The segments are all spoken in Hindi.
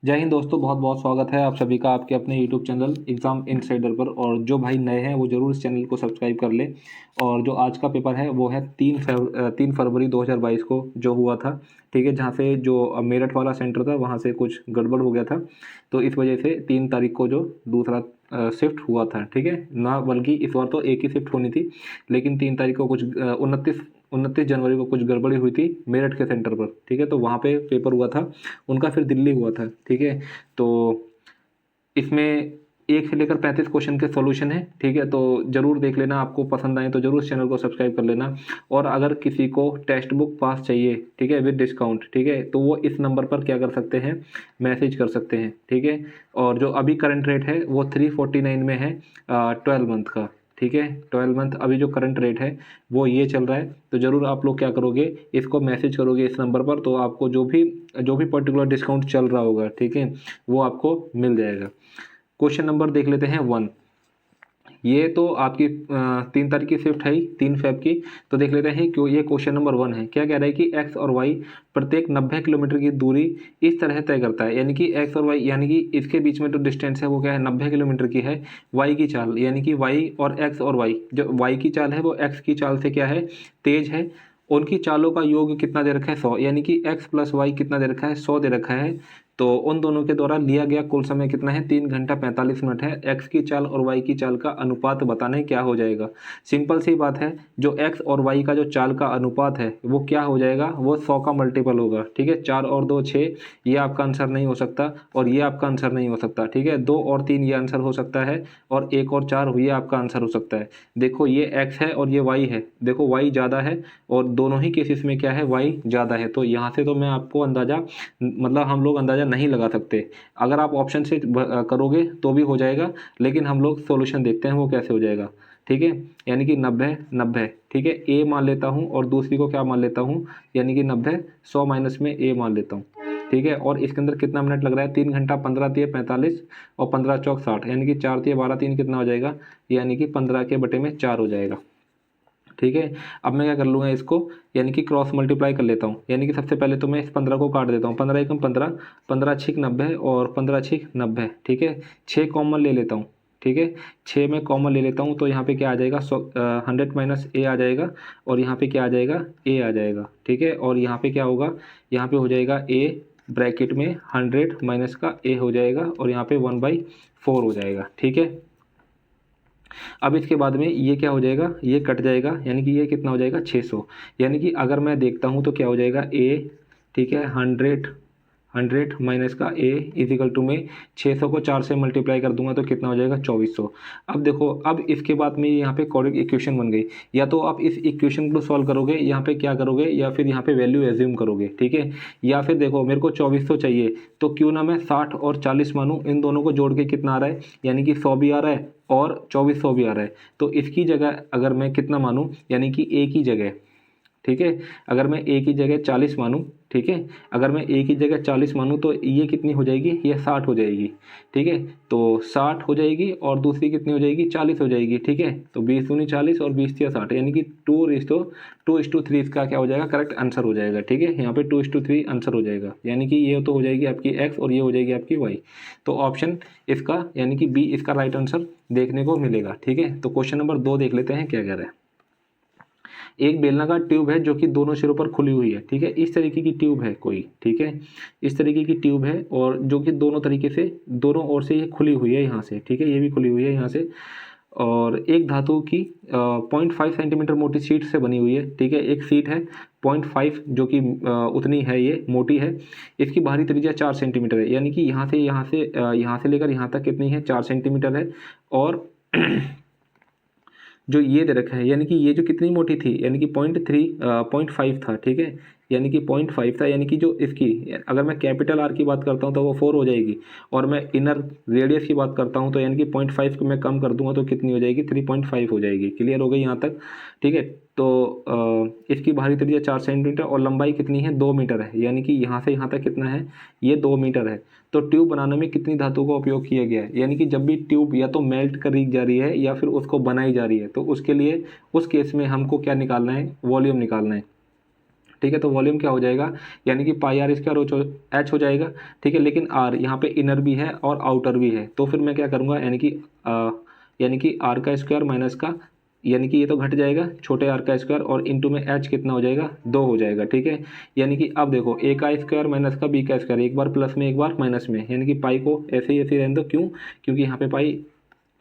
जय हिंद दोस्तों, बहुत बहुत स्वागत है आप सभी का आपके अपने यूट्यूब चैनल एग्ज़ाम इनसाइडर पर। और जो भाई नए हैं वो ज़रूर इस चैनल को सब्सक्राइब कर लें। और जो आज का पेपर है वो है 3 फरवरी 2022 को जो हुआ था, ठीक है, जहाँ से जो मेरठ वाला सेंटर था वहाँ से कुछ गड़बड़ हो गया था। तो इस वजह से 3 तारीख को जो दूसरा शिफ्ट हुआ था, ठीक है ना, बल्कि इस बार तो एक ही शिफ्ट होनी थी, लेकिन 3 तारीख को कुछ 29 जनवरी को कुछ गड़बड़ी हुई थी मेरठ के सेंटर पर, ठीक है। तो वहाँ पे पेपर हुआ था उनका, फिर दिल्ली हुआ था, ठीक है। तो इसमें 1 से लेकर 35 क्वेश्चन के सॉल्यूशन है, ठीक है। तो ज़रूर देख लेना, आपको पसंद आए तो ज़रूर इस चैनल को सब्सक्राइब कर लेना। और अगर किसी को टेक्स्ट बुक पास चाहिए, ठीक है, विद डिस्काउंट, ठीक है, तो वो इस नंबर पर क्या कर सकते हैं, मैसेज कर सकते हैं, ठीक है। और जो अभी करंट रेट है वो 349 में है 12 मंथ का, ठीक है। 12 मंथ अभी जो करंट रेट है वो ये चल रहा है। तो ज़रूर आप लोग क्या करोगे, इसको मैसेज करोगे इस नंबर पर, तो आपको जो भी पर्टिकुलर डिस्काउंट चल रहा होगा, ठीक है, वो आपको मिल जाएगा। क्वेश्चन नंबर देख लेते हैं 1। ये तो आपकी 3 तारीख की शिफ्ट है ही, 3 फेब की। तो देख लेते हैं क्यों, ये क्वेश्चन नंबर 1 है। क्या कह रहा है कि एक्स और वाई प्रत्येक 90 किलोमीटर की दूरी इस तरह तय करता है, यानी कि एक्स और वाई, यानी कि इसके बीच में जो डिस्टेंस है वो क्या है, 90 किलोमीटर की है। वाई की चाल, यानी कि वाई और एक्स और वाई, जो वाई की चाल है वो एक्स की चाल से क्या है, तेज है। उनकी चालों का योग कितना दे रखा है, 100, यानी कि एक्स प्लस वाई कितना दे रखा है, 100 दे रखा है। तो उन दोनों के द्वारा लिया गया कुल समय कितना है, 3 घंटा 45 मिनट है। एक्स की चाल और वाई की चाल का अनुपात बताने क्या हो जाएगा। सिंपल सी बात है, जो एक्स और वाई का जो चाल का अनुपात है वो क्या हो जाएगा, वो 100 का मल्टीपल होगा, ठीक है। 4 और 2 6, ये आपका आंसर नहीं हो सकता, और ये आपका आंसर नहीं हो सकता, ठीक है। 2 और 3 ये आंसर हो सकता है, और 1 और 4 ये आपका आंसर हो सकता है। देखो ये एक्स है और ये वाई है, देखो वाई ज़्यादा है, और दोनों ही केसेस में क्या है, वाई ज़्यादा है। तो यहाँ से तो मैं आपको अंदाज़ा, मतलब हम लोग अंदाज़ा नहीं लगा सकते। अगर आप ऑप्शन से करोगे तो भी हो जाएगा, लेकिन हम लोग सॉल्यूशन देखते हैं वो कैसे हो जाएगा, ठीक है। यानी कि 90 90, ठीक है, ए मान लेता हूँ और दूसरी को क्या मान लेता हूँ, यानी कि 90 100 माइनस में ए मान लेता हूँ, ठीक है। और इसके अंदर कितना मिनट लग रहा है, 3 घंटा 15 तिये 45 और 15 चौक 60, यानी कि 4 तिये 12, 3 कितना हो जाएगा, यानी कि 15 के बटे में 4 हो जाएगा, ठीक है। अब मैं क्या कर लूँगा इसको, यानी कि क्रॉस मल्टीप्लाई कर लेता हूँ। यानी कि सबसे पहले तो मैं इस 15 को काट देता हूँ, 15 एकम 15, 15 छिक 90 और 15 छिक 90, ठीक है। 6 कॉमन ले लेता हूँ, ठीक है, 6 में कॉमन ले लेता हूँ, तो यहाँ पे क्या आ जाएगा, 100 माइनस ए आ जाएगा, और यहाँ पे क्या आ जाएगा, ए आ जाएगा, ठीक है। और यहाँ पे क्या होगा, यहाँ पे हो जाएगा ए ब्रैकेट में 100 माइनस का ए हो जाएगा, और यहाँ पे 1/4 हो जाएगा, ठीक है। अब इसके बाद में ये क्या हो जाएगा, ये कट जाएगा, यानी कि ये कितना हो जाएगा, 600। यानी कि अगर मैं देखता हूँ तो क्या हो जाएगा, ए, ठीक है, 100 माइनस का ए इजिकल टू में 600 को 4 से मल्टीप्लाई कर दूंगा तो कितना हो जाएगा, 2400। अब देखो, अब इसके बाद में यहाँ पे कॉर्डिक इक्वेशन बन गई। या तो आप इस इक्वेशन को सॉल्व करोगे, यहाँ पे क्या करोगे, या फिर यहाँ पे वैल्यू एज्यूम करोगे, ठीक है। या फिर देखो, मेरे को 2400 चाहिए, तो क्यों ना मैं 60 और 40 मानूँ, इन दोनों को जोड़ के कितना आ रहा है, यानी कि 100 भी आ रहा है और 2400 भी आ रहा है। तो इसकी जगह अगर मैं कितना मानूँ, यानी कि ए की जगह, ठीक है, अगर मैं ए की जगह 40 मानूँ, ठीक है, अगर मैं ए की जगह 40 मानूँ तो ये कितनी हो जाएगी, ये 60 हो जाएगी, ठीक है। तो 60 हो जाएगी और दूसरी कितनी हो जाएगी, 40 हो जाएगी, ठीक है। तो 20 दूनी 40 और 20 तिया 60, यानी कि 2:3 इसका क्या हो जाएगा, करेक्ट आंसर हो जाएगा, ठीक है। यहाँ पे 2:3 आंसर हो जाएगा, यानी कि ये तो हो जाएगी आपकी एक्स और ये हो जाएगी आपकी वाई। तो ऑप्शन इसका, यानी कि बी इसका राइट आंसर देखने को मिलेगा, ठीक है। तो क्वेश्चन नंबर 2 देख लेते हैं क्या कह रहा है। एक बेलनाकार ट्यूब है जो कि दोनों सिरों पर खुली हुई है, ठीक है। इस तरीके की ट्यूब है कोई, ठीक है, इस तरीके की ट्यूब है, और जो कि दोनों तरीके से, दोनों ओर से ये खुली हुई है यहाँ से, ठीक है, ये भी खुली हुई है यहाँ से। और एक धातु की 0.5 सेंटीमीटर मोटी शीट से बनी हुई है, ठीक है। एक शीट है 0.5 जो कि उतनी है, ये मोटी है। इसकी बाहरी त्रिज्या 4 सेंटीमीटर है, यानी कि यहाँ से लेकर यहाँ तक कितनी है, 4 सेंटीमीटर है। और जो ये दे रखा है, यानी कि ये जो कितनी मोटी थी, यानी कि 0.5 था, ठीक है, यानी कि 0.5 था, यानी कि जो इसकी, अगर मैं कैपिटल आर की बात करता हूँ तो वो 4 हो जाएगी, और मैं इनर रेडियस की बात करता हूँ तो यानी कि 0.5 को मैं कम कर दूंगा तो कितनी हो जाएगी, 3.5 हो जाएगी। क्लियर हो गई यहाँ तक, ठीक है। तो इसकी बाहरी त्रिज्या 4 सेंटीमीटर और लंबाई कितनी है, 2 मीटर है, यानी कि यहाँ से यहाँ तक कितना है, ये 2 मीटर है। तो ट्यूब बनाने में कितनी धातु का उपयोग किया गया है, यानी कि जब भी ट्यूब या तो मेल्ट करी जा रही है या फिर उसको बनाई जा रही है, तो उसके लिए उस केस में हमको क्या निकालना है, वॉल्यूम निकालना है, ठीक है। तो वॉल्यूम क्या हो जाएगा, यानी कि पाई आर स्क्वायर एच हो जाएगा, ठीक है। लेकिन आर यहाँ पे इनर भी है और आउटर भी है, तो फिर मैं क्या करूँगा, यानी कि आर का स्क्वायर माइनस का, यानी कि ये तो घट जाएगा छोटे आर का स्क्वायर, और इंटू में एच कितना हो जाएगा, 2 हो जाएगा, ठीक है। यानी कि अब देखो ए का स्क्वायर माइनस का बी का स्क्वायर, एक बार प्लस में एक बार माइनस में, यानी कि पाई को ऐसे ही रहने दो, क्यों, क्योंकि यहाँ पे पाई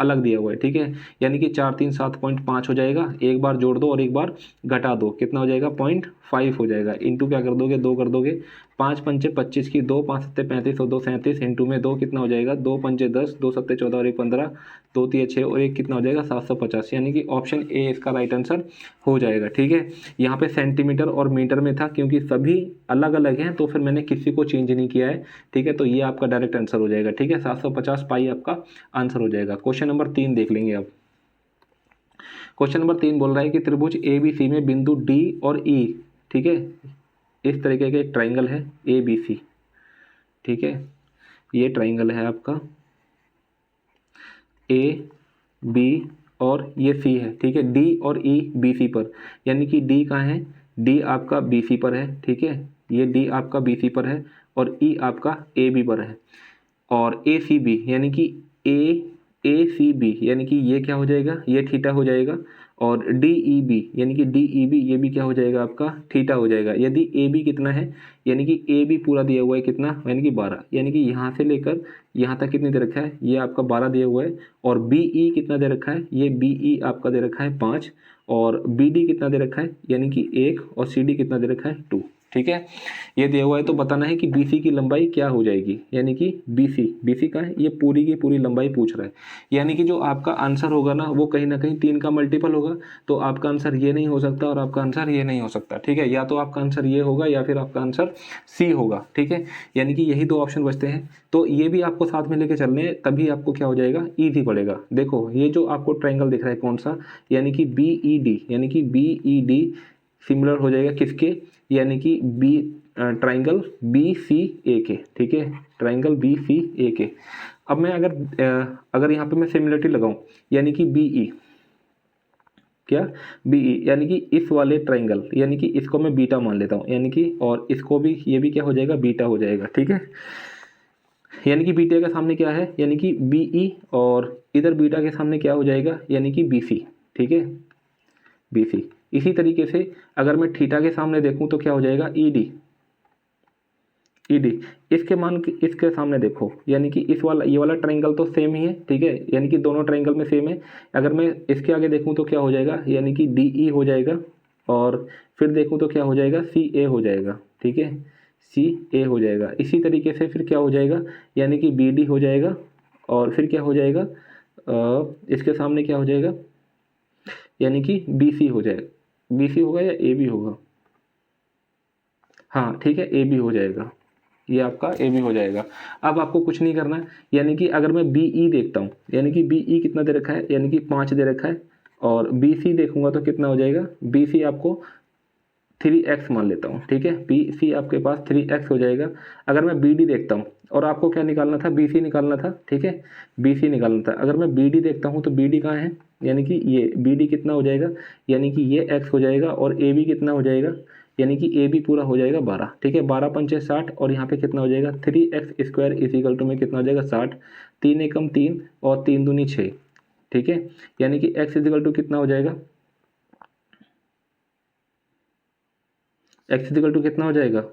अलग दिया हुआ है, ठीक है। यानी कि 4 3 7.5 हो जाएगा, एक बार जोड़ दो और एक बार घटा दो, कितना हो जाएगा, 0.5 हो जाएगा। इंटू क्या कर दोगे, 2 कर दोगे, 5 पंचे 25 की 2, 5 सत्ते 35 और 2 37, इंटू में 2 कितना हो जाएगा, 2 पंचे 10, 2 सत्ते 14 और 1 15, 2 3 6 और 1 कितना हो जाएगा, 750। यानी कि ऑप्शन ए इसका राइट आंसर हो जाएगा, ठीक है। यहाँ पे सेंटीमीटर और मीटर में था, क्योंकि सभी अलग अलग हैं तो फिर मैंने किसी को चेंज नहीं किया है, ठीक है। तो ये आपका डायरेक्ट आंसर हो जाएगा, ठीक है। 750 पाई आपका आंसर हो जाएगा। क्वेश्चन नंबर 3 देख लेंगे अब। क्वेश्चन नंबर 3 बोल रहा है कि त्रिभुज ए बी सी में बिंदु डी और ई, ठीक है, इस तरीके का एक ट्राइंगल है ए बी सी, ठीक है। ये ट्राइंगल है आपका ए बी और ये सी है, ठीक है। डी और ई बी सी पर, यानी कि डी कहाँ है, डी आपका बी सी पर है, ठीक है। ये डी आपका बी सी पर है और ई आपका ए बी पर है, और ए सी बी यानी कि ए सी बी, यानी कि ये क्या हो जाएगा, ये थीटा हो जाएगा, और डी ई बी यानी कि डी ई बी ये भी क्या हो जाएगा, आपका थीटा हो जाएगा। यदि ए बी कितना है, यानी कि ए बी पूरा दिया हुआ है कितना, यानी कि 12, यानी कि यहाँ से लेकर यहाँ तक कितने दे रखा है, ये आपका 12 दिया हुआ है, और बी ई कितना दे रखा है, ये बी ई आपका दे रखा है 5, और बी डी कितना दे रखा है, यानी कि 1, और सी डी कितना दे रखा है 2, ठीक है। ये दिया हुआ है, तो बताना है कि BC की लंबाई क्या हो जाएगी, यानी कि BC का है, ये पूरी की पूरी लंबाई पूछ रहा है। यानी कि जो आपका आंसर होगा ना वो कहीं ना कहीं 3 का मल्टीपल होगा, तो आपका आंसर ये नहीं हो सकता और आपका आंसर ये नहीं हो सकता, ठीक है। या तो आपका आंसर ये होगा या फिर आपका आंसर सी होगा, ठीक है। यानी कि यही 2 ऑप्शन बचते हैं, तो ये भी आपको साथ में लेके चलने हैं, तभी आपको क्या हो जाएगा, ईजी पड़ेगा। देखो ये जो आपको ट्राइंगल दिख रहा है कौन सा, यानी कि BED, यानी कि BED सिमिलर हो जाएगा किसके, यानी कि ट्राइंगल BCA के, ठीक है, ट्राइंगल BCA के। अब मैं अगर यहाँ पे मैं सिमिलरिटी लगाऊं, यानी कि BE क्या, BE यानी कि इस वाले ट्राइंगल, यानी कि इसको मैं बीटा मान लेता हूँ, यानी कि और इसको भी, ये भी क्या हो जाएगा, बीटा हो जाएगा, ठीक है। यानी कि बीटा के सामने क्या है, यानी कि BE, और इधर बीटा के सामने क्या हो जाएगा, यानी कि BC, ठीक है, BC। इसी तरीके से अगर मैं थीटा के सामने देखूं तो क्या हो जाएगा, ED, इसके सामने देखो, यानी कि इस वाला, ये वाला ट्राइंगल तो सेम ही है, ठीक है, यानी कि दोनों ट्राइंगल में सेम है। अगर मैं इसके आगे देखूं तो क्या हो जाएगा, यानी कि DE हो जाएगा, और फिर देखूं तो क्या हो जाएगा, CA हो जाएगा, ठीक है, CA हो जाएगा। इसी तरीके से फिर क्या हो जाएगा, यानी कि BD हो जाएगा, और फिर क्या हो जाएगा, इसके सामने क्या हो जाएगा, यानी कि BC हो जाएगा, BC होगा या AB होगा, हाँ ठीक है, AB हो जाएगा, ये आपका AB हो जाएगा। अब आपको कुछ नहीं करना है, यानी कि अगर मैं BE देखता हूँ, यानी कि BE कितना दे रखा है, यानी कि 5 दे रखा है, और BC देखूंगा तो कितना हो जाएगा, BC आपको 3x मान लेता हूँ, ठीक है, BC आपके पास 3x हो जाएगा। अगर मैं BD देखता हूँ, और आपको क्या निकालना था, BC निकालना था, ठीक है, BC निकालना था। अगर मैं BD देखता हूँ तो BD कहाँ है, यानी कि ये BD कितना हो जाएगा, यानी कि ये x हो जाएगा, और AB कितना हो जाएगा, यानी कि AB पूरा हो जाएगा 12, ठीक है, 12 पंचे 60, और यहाँ पे कितना हो जाएगा, 3x स्क्वायर इजिकल टू में कितना हो जाएगा 60, 3 एकम 3 और 3 दूनी 6, ठीक है। यानी कि x इजिकल टू कितना हो जाएगा, x इजिकल टू कितना हो जाएगा,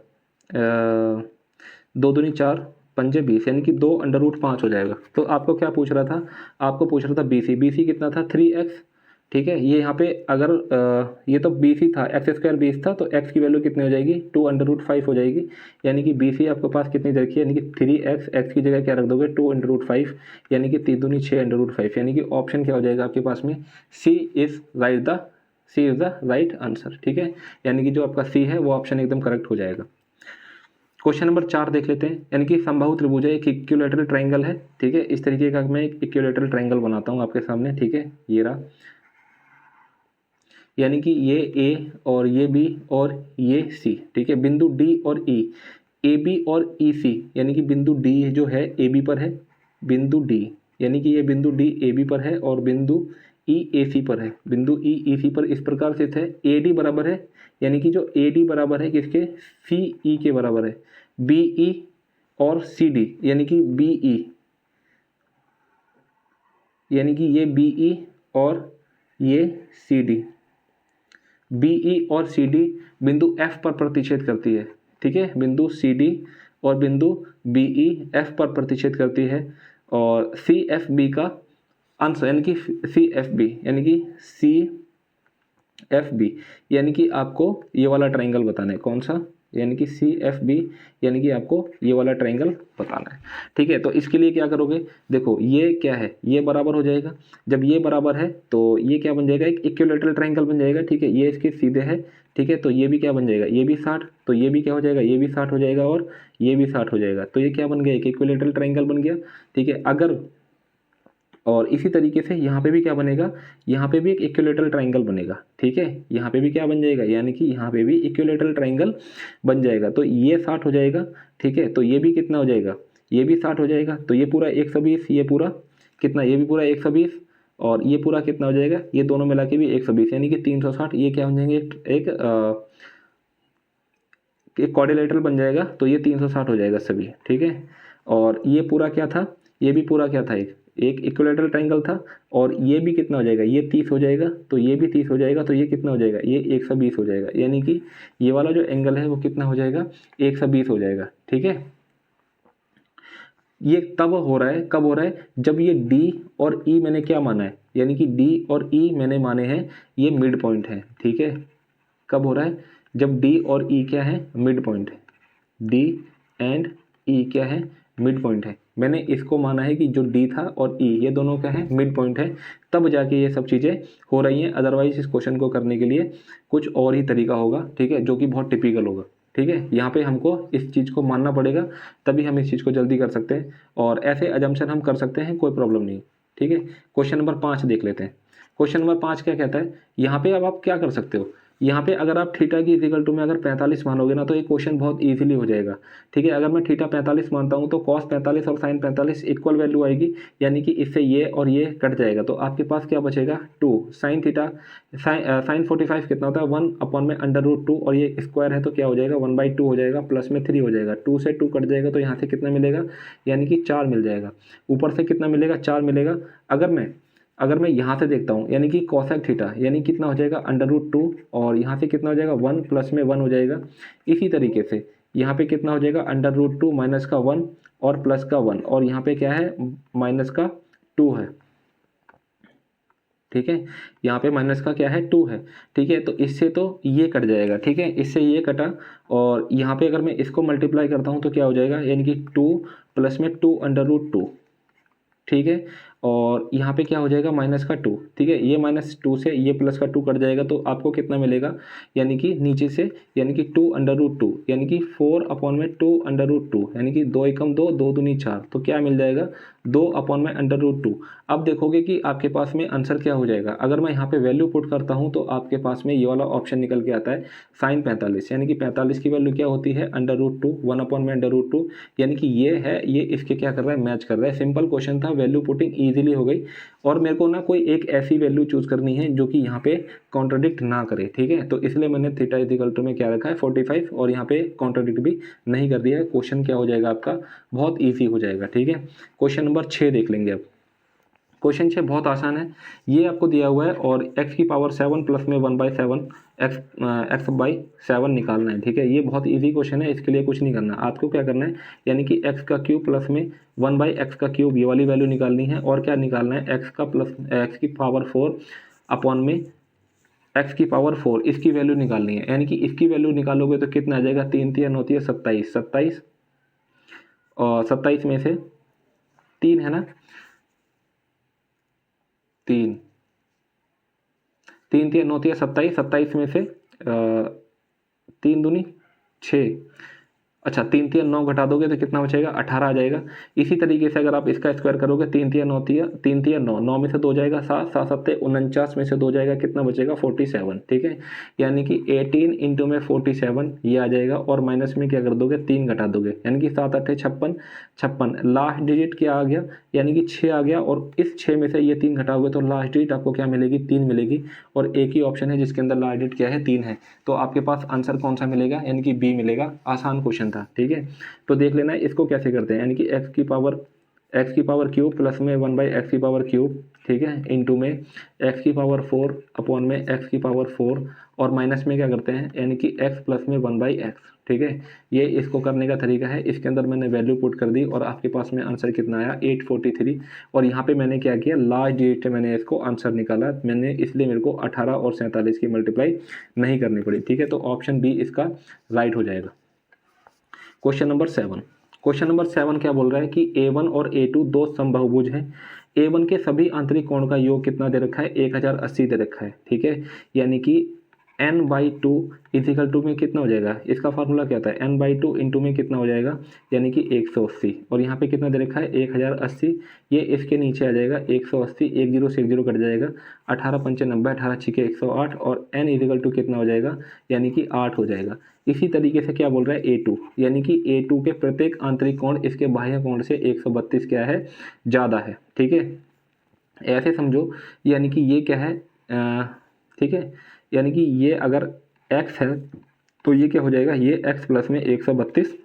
2 दूनी 4 पंजे 20, यानी कि 2√5 हो जाएगा। तो आपको क्या पूछ रहा था, आपको पूछ रहा था BC कितना था, 3x, ठीक है। ये यहाँ पे अगर ये तो BC था, x स्क्वायर 20 था, तो x की वैल्यू कितनी हो जाएगी, 2√5 हो जाएगी, यानी कि BC आपके पास कितनी दे रखी है, यानी कि 3x, x की जगह क्या रख दोगे, 2√5, यानी कि 3 दूनी 6√5, यानी कि ऑप्शन क्या हो जाएगा आपके पास में, C is the right answer, ठीक है। यानी कि जो आपका C है वो ऑप्शन एकदम करेक्ट हो जाएगा। क्वेश्चन नंबर 4 देख लेते हैं, यानी कि समबाहु त्रिभुज है, एक इक्विलैटरल ट्राइंगल है, ठीक है। इस तरीके का मैं एक इक्विलैटरल ट्राइंगल बनाता हूँ आपके सामने, ठीक है, ये रहा, यानी कि ये A और ये B और ये C, ठीक है, बिंदु D और E, AB और EC, यानी कि बिंदु D जो है AB पर है, बिंदु D, यानी कि ये बिंदु D AB पर है, और बिंदु ई ए सी पर है, बिंदु ई ई सी पर इस प्रकार स्थित है। ए डी बराबर है, यानी कि जो ए डी बराबर है किसके, सी ई के बराबर है। बी ई और सी डी यानी कि बी ई, यानी कि ये बी ई और ये सी डी, बी ई और सी डी बिंदु एफ पर प्रतिच्छेद करती है। ठीक है, बिंदु सी डी और बिंदु बी ई एफ पर प्रतिच्छेद करती है। और सी एफ बी का अंश यानी कि सी एफ बी, यानी कि सी एफ बी, यानी कि आपको ये वाला ट्राइंगल बताना है। कौन सा, यानी कि सी एफ बी, यानी कि आपको ये वाला ट्राइंगल बताना है। ठीक है, तो इसके लिए क्या करोगे, देखो ये क्या है, ये बराबर हो जाएगा। जब ये बराबर है तो ये क्या बन जाएगा, एक इक्विलैटरल ट्राइंगल बन जाएगा। ठीक है, ये इसके सीधे है। ठीक है, तो ये भी क्या बन जाएगा, ये भी 60, तो ये भी क्या हो जाएगा, ये भी 60 हो जाएगा और ये भी 60 हो जाएगा। तो ये क्या बन गया, एक इक्विलैटरल ट्राइंगल बन गया। ठीक है, अगर और इसी तरीके से यहाँ पे भी क्या बनेगा, यहाँ पे भी एक इक्विलैटरल ट्राइंगल बनेगा। ठीक है, यहाँ पे भी क्या बन जाएगा, यानी कि यहाँ पे भी इक्विलैटरल ट्राइंगल बन जाएगा। तो ये 60 हो जाएगा। ठीक है, तो ये भी कितना हो जाएगा, ये भी 60 हो जाएगा। तो ये पूरा 120, ये पूरा कितना, ये भी पूरा 120 और ये पूरा कितना हो जाएगा, ये दोनों मिला के भी 120, यानी कि 360। ये क्या बन जाएंगे, एक क्वाड्रिलेटरल बन जाएगा। तो ये 360 हो जाएगा सभी। ठीक है, और ये पूरा क्या था, ये भी पूरा क्या था, एक इक्विलैटरल ट्राइंगल था। और ये भी कितना हो जाएगा, ये 30 हो जाएगा, तो ये भी 30 हो जाएगा। तो ये कितना हो जाएगा, ये 120 हो जाएगा, यानी कि ये वाला जो एंगल है वो कितना हो जाएगा, 120 हो जाएगा। ठीक है, ये तब हो रहा है, कब हो रहा है, जब ये D और E मैंने क्या माना है, यानी कि D और E मैंने माने हैं ये मिड पॉइंट है। ठीक है, कब हो रहा है, जब D और E क्या है, मिड पॉइंट है। D एंड E क्या है, मिड पॉइंट है। मैंने इसको माना है कि जो D था और E ये दोनों क्या है, मिड पॉइंट है, तब जाके ये सब चीज़ें हो रही हैं। अदरवाइज इस क्वेश्चन को करने के लिए कुछ और ही तरीका होगा। ठीक है, जो कि बहुत टिपिकल होगा। ठीक है, यहाँ पे हमको इस चीज़ को मानना पड़ेगा, तभी हम इस चीज़ को जल्दी कर सकते हैं। और ऐसे अजम्पशन हम कर सकते हैं, कोई प्रॉब्लम नहीं। ठीक है, क्वेश्चन नंबर 5 देख लेते हैं। क्वेश्चन नंबर 5 क्या कहता है, यहाँ पे अब आप क्या कर सकते हो, यहाँ पे अगर आप थीटा की इक्वल टू में अगर 45 मानोगे ना, तो ये क्वेश्चन बहुत इजीली हो जाएगा। ठीक है, अगर मैं थीटा 45 मानता हूँ तो कॉस 45 और साइन 45 इक्वल वैल्यू आएगी, यानी कि इससे ये और ये कट जाएगा। तो आपके पास क्या बचेगा, 2 साइन थीटा, साइन 45 कितना होता है, 1/√2, और ये स्क्वायर है तो क्या हो जाएगा, 1/2 हो जाएगा, प्लस में 3 हो जाएगा। 2 से 2 कट जाएगा तो यहाँ से कितना मिलेगा, यानी कि 4 मिल जाएगा। ऊपर से कितना मिलेगा, 4 मिलेगा। अगर मैं यहाँ से देखता हूँ, यानी कि कोसेक थीटा, यानी कितना हो जाएगा, √2, और यहाँ से कितना हो जाएगा, 1 प्लस में 1 हो जाएगा। इसी तरीके से यहाँ पे कितना हो जाएगा, √2 माइनस का 1 और प्लस का 1, और यहाँ पे क्या है, माइनस का 2 है। ठीक है, यहाँ पे माइनस का क्या है, 2 है। ठीक है, तो इससे तो ये कट जाएगा। ठीक है, इससे ये कटा, और यहाँ पे अगर मैं इसको मल्टीप्लाई करता हूँ तो क्या हो जाएगा, यानी कि 2 प्लस में 2/√2। ठीक है, और यहाँ पे क्या हो जाएगा, माइनस का 2। ठीक है, ये -2 से ये प्लस का 2 कट जाएगा, तो आपको कितना मिलेगा, यानी कि नीचे से, यानी कि 2/√2, यानी कि 4/2/2, यानी कि 2 एकम 2, 2 दूनी 4, तो क्या मिल जाएगा, 2/√2। अब देखोगे कि आपके पास में आंसर क्या हो जाएगा। अगर मैं यहाँ पे वैल्यू पुट करता हूँ तो आपके पास में ये वाला ऑप्शन निकल के आता है, साइन 45, यानी कि 45 की वैल्यू क्या होती है, √2, 1/√2, यानी कि ये है, ये इसके क्या कर रहा है, मैच कर रहा है। सिंपल क्वेश्चन था, वैल्यू पुटिंग इजीली हो गई, और मेरे को ना कोई एक ऐसी वैल्यू चूज करनी है जो कि यहाँ पे कॉन्ट्राडिक्ट ना करे। ठीक है, तो इसलिए मैंने थीटा इक्वल टू में क्या रखा है, 45, और यहाँ पे कॉन्ट्राडिक्ट भी नहीं कर दिया है। क्वेश्चन क्या हो जाएगा आपका, बहुत ईजी हो जाएगा। ठीक है, क्वेश्चन नंबर 6 देख लेंगे अब। क्वेश्चन 6 बहुत आसान है, ये आपको दिया हुआ है, और x की पावर 7 प्लस में 1/7 x/7 निकालना है। ठीक है, ये बहुत इजी क्वेश्चन है, इसके लिए कुछ नहीं करना। आपको क्या करना है, यानी कि x का क्यूब प्लस में 1/x का क्यूब, ये वाली वैल्यू निकालनी है। और क्या निकालना है, x की पावर 4 अपॉन में x की पावर 4, इसकी वैल्यू निकालनी है। यानी कि इसकी वैल्यू निकालोगे तो कितना आ जाएगा, 3 3 होती है 27, और 27 में से 3 है ना, 3 3 3 होती है 27, 27 में से 3 दूनी 6, अच्छा 3 तिया 9 घटा दोगे तो कितना बचेगा 18 आ जाएगा। इसी तरीके से अगर आप इसका स्क्वायर करोगे 3 तिया 9 तिया 3 तिया 9, 9 में से 2 जाएगा 7, 7 सत्ते 49 में से 2 जाएगा कितना बचेगा 47। ठीक है, यानी कि 18 इंटू में 47 ये आ जाएगा, और माइनस में क्या कर दोगे 3 घटा दोगे, यानी कि 7 अट्ठे 56, 56 लास्ट डिजिट क्या आ गया यानी कि 6 आ गया, और इस 6 में से ये 3 घटाओगे तो लास्ट डिजिट आपको क्या मिलेगी 3 मिलेगी, और एक ही ऑप्शन है जिसके अंदर लास्ट डिजिट क्या है 3 है, तो आपके पास आंसर कौन सा मिलेगा यानी कि बी मिलेगा। आसान क्वेश्चन था। ठीक है, तो देख लेना इसको कैसे करते हैं, यानी कि एक्स की पावर क्यूब प्लस में 1/x की पावर क्यूब, ठीक है, इंटू में एक्स की पावर 4 अपॉन में एक्स की पावर 4, और माइनस में क्या करते हैं यानी कि x प्लस में 1/x। ठीक है, ये इसको करने का तरीका है। इसके अंदर मैंने वैल्यू पुट कर दी और आपके पास में आंसर कितना आया 843, और यहाँ पे मैंने क्या किया लास्ट डिजिट से मैंने इसको आंसर निकाला, मैंने इसलिए मेरे को 18 और 47 की मल्टीप्लाई नहीं करनी पड़ी। ठीक है, तो ऑप्शन बी इसका राइट हो जाएगा। क्वेश्चन नंबर 7, क्वेश्चन नंबर 7 क्या बोल रहा है कि A1 और A2 दो समबाहुभुज हैं। A1 के सभी आंतरिक कोण का योग कितना दे रखा है 1080 दे रखा है। ठीक है, यानी कि n/2 इजिकल टू में कितना हो जाएगा, इसका फार्मूला क्या होता है n/2 इंटू में कितना हो जाएगा यानी कि 180, और यहाँ पे कितना दे रखा है 1080, ये इसके नीचे आ जाएगा 180, 1 0 से 1 0 कट जाएगा, 18 पंचे 90, 18 छिके 108, और n इजिकल टू कितना हो जाएगा यानी कि 8 हो जाएगा। इसी तरीके से क्या बोल रहा है A2, यानी कि A2 के प्रत्येक आंतरिक कोण इसके बाह्य कोण से 132 क्या है ज़्यादा है। ठीक है, ऐसे समझो, यानी कि ये क्या है ठीक है, यानी कि ये अगर x है तो ये क्या हो जाएगा ये x प्लस में 132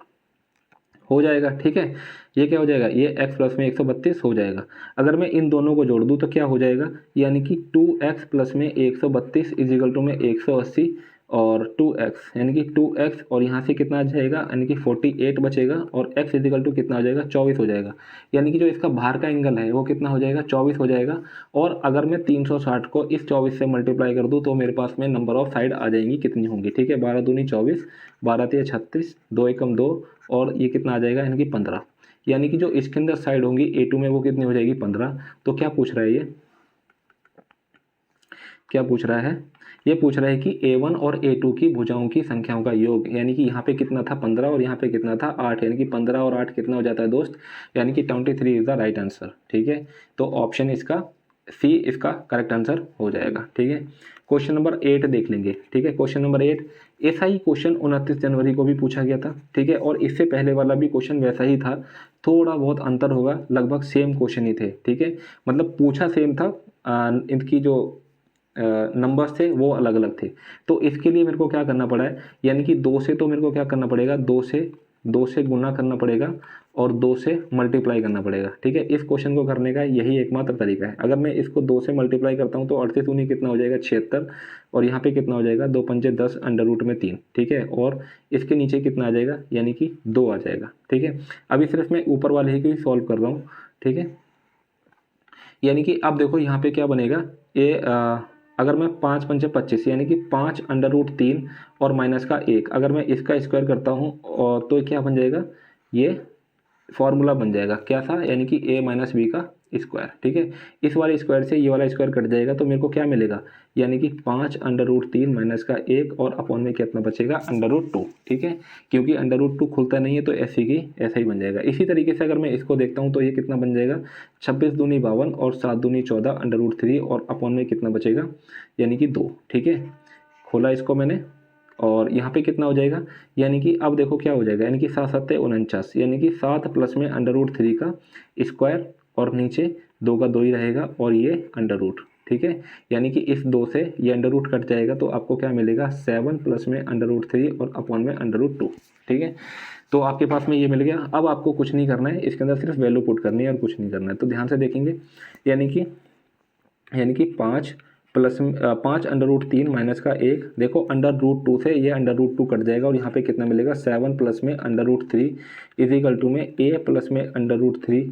हो जाएगा। ठीक है, ये क्या हो जाएगा ये x प्लस में 132 हो जाएगा। अगर मैं इन दोनों को जोड़ दूँ तो क्या हो जाएगा यानी कि 2x प्लस में 132 इजिकल टू में 180, और 2x यानी कि 2x, और यहाँ से कितना आ जाएगा यानी कि 48 बचेगा, और x इजिकल टू कितना हो जाएगा 24 हो जाएगा, यानी कि जो इसका बाहर का एंगल है वो कितना हो जाएगा 24 हो जाएगा। और अगर मैं 360 को इस 24 से मल्टीप्लाई कर दूँ तो मेरे पास में नंबर ऑफ साइड आ जाएंगी कितनी होंगी। ठीक है, 12 दूनी 24, 12 तिया 36, 2 एकम 2, और ये कितना आ जाएगा यानी कि 15, यानी कि जो इसके अंदर साइड होंगी A2 में वो कितनी हो जाएगी 15। तो क्या पूछ रहा है ये, क्या पूछ रहा है, ये पूछ रहा है कि A1 और A2 की भुजाओं की संख्याओं का योग, यानी कि यहाँ पे कितना था 15 और यहाँ पे कितना था 8, यानी कि 15 और 8 कितना हो जाता है दोस्त यानी कि 23 इज द राइट आंसर। ठीक है, तो ऑप्शन इसका सी इसका करेक्ट आंसर हो जाएगा। ठीक है, क्वेश्चन नंबर 8 देख लेंगे। ठीक है, क्वेश्चन नंबर 8 ऐसा ही क्वेश्चन 29 जनवरी को भी पूछा गया था। ठीक है, और इससे पहले वाला भी क्वेश्चन वैसा ही था, थोड़ा बहुत अंतर होगा, लगभग सेम क्वेश्चन ही थे। ठीक है, मतलब पूछा सेम था, इनकी जो नंबर्स थे वो अलग अलग थे। तो इसके लिए मेरे को क्या करना पड़ा है यानी कि 2 से तो मेरे को क्या करना पड़ेगा 2 से गुना करना पड़ेगा और 2 से मल्टीप्लाई करना पड़ेगा। ठीक है, इस क्वेश्चन को करने का यही एकमात्र तरीका है। अगर मैं इसको 2 से मल्टीप्लाई करता हूँ तो 38 दूनी कितना हो जाएगा 76, और यहाँ पे कितना हो जाएगा 2 पंचे 10 अंडर रूट में 3। ठीक है, और इसके नीचे कितना आ जाएगा यानी कि 2 आ जाएगा। ठीक है, अभी सिर्फ मैं ऊपर वाले ही को सॉल्व कर रहा हूँ। ठीक है, यानी कि अब देखो यहाँ पे क्या बनेगा ये अगर मैं 5 पंचे 25 यानी कि 5 अंडर रूट 3 और माइनस का 1, अगर मैं इसका स्क्वायर करता हूँ और तो क्या बन जाएगा ये फॉर्मूला बन जाएगा क्या था यानी कि a माइनस बी का स्क्वायर। ठीक है, इस वाले स्क्वायर से ये वाला स्क्वायर कट जाएगा तो मेरे को क्या मिलेगा यानी कि 5 अंडर रूट 3 माइनस का 1 और अपॉन में कितना बचेगा अंडर रूट 2। ठीक है, क्योंकि अंडर रूट 2 खुलता नहीं है तो ऐसे की ऐसा ही बन जाएगा। इसी तरीके से अगर मैं इसको देखता हूँ तो ये कितना बन जाएगा 26 दूनी 52 और 7 दूनी 14 अंडर रूट 3 और अपॉन में कितना बचेगा यानी कि 2। ठीक है, खोला इसको मैंने और यहाँ पे कितना हो जाएगा यानी कि अब देखो क्या हो जाएगा यानी कि 7 7 49 यानी कि 7 प्लस में अंडर रूट 3 का स्क्वायर और नीचे 2 का 2 ही रहेगा और ये अंडर रूट। ठीक है, यानी कि इस 2 से ये अंडर रूट कट जाएगा तो आपको क्या मिलेगा 7 प्लस में अंडर रूट 3 और अपॉन में अंडर रूट 2। ठीक है, तो आपके पास में ये मिल गया। अब आपको कुछ नहीं करना है, इसके अंदर सिर्फ वैल्यू पुट करनी है और कुछ नहीं करना है। तो ध्यान से देखेंगे यानी कि 5 प्लस 5 अंडर रूट 3 माइनस का 1, देखो अंडर रूट 2 से ये अंडर रूट 2 कट जाएगा और यहाँ पे कितना मिलेगा 7 प्लस में अंडर रूट 3 इजिकल टू में a प्लस में अंडर रूट 3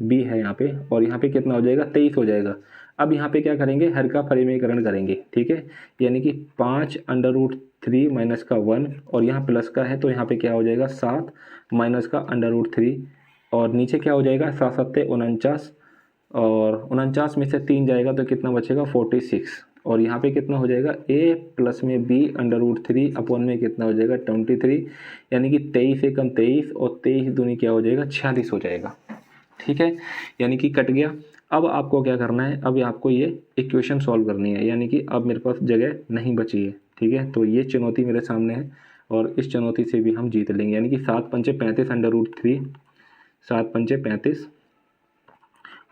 b है यहाँ पे, और यहाँ पे कितना हो जाएगा 23 हो जाएगा। अब यहाँ पे क्या करेंगे हर का परिमेयकरण करेंगे। ठीक है, यानी कि 5 अंडर रूट 3 माइनस का 1 और यहाँ प्लस का है तो यहाँ पे क्या हो जाएगा 7 माइनस का अंडर रूट 3 और नीचे क्या हो जाएगा 7 7 49 और 49 में से 3 जाएगा तो कितना बचेगा 46। और यहाँ पे कितना हो जाएगा a प्लस में b √3 अपॉन में कितना हो जाएगा 23, यानी कि 23 से कम 23 और 23 दूनी क्या हो जाएगा 46 हो जाएगा। ठीक है, यानी कि कट गया। अब आपको क्या करना है, अब आपको ये इक्वेशन सॉल्व करनी है, यानी कि अब मेरे पास जगह नहीं बची है। ठीक है, तो ये चुनौती मेरे सामने है और इस चुनौती से भी हम जीत लेंगे, यानी कि 7 पंचे 35 √3, 7 पंचे 35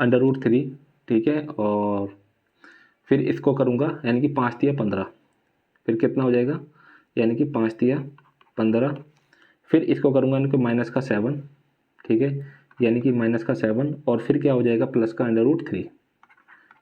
√3। ठीक है, और फिर इसको करूँगा, यानी कि 5 तिया 15, फिर कितना हो जाएगा, यानी कि 5 तिया 15, फिर इसको करूँगा यानी कि माइनस का 7। ठीक है, यानी कि माइनस का 7 और फिर क्या हो जाएगा प्लस का √3,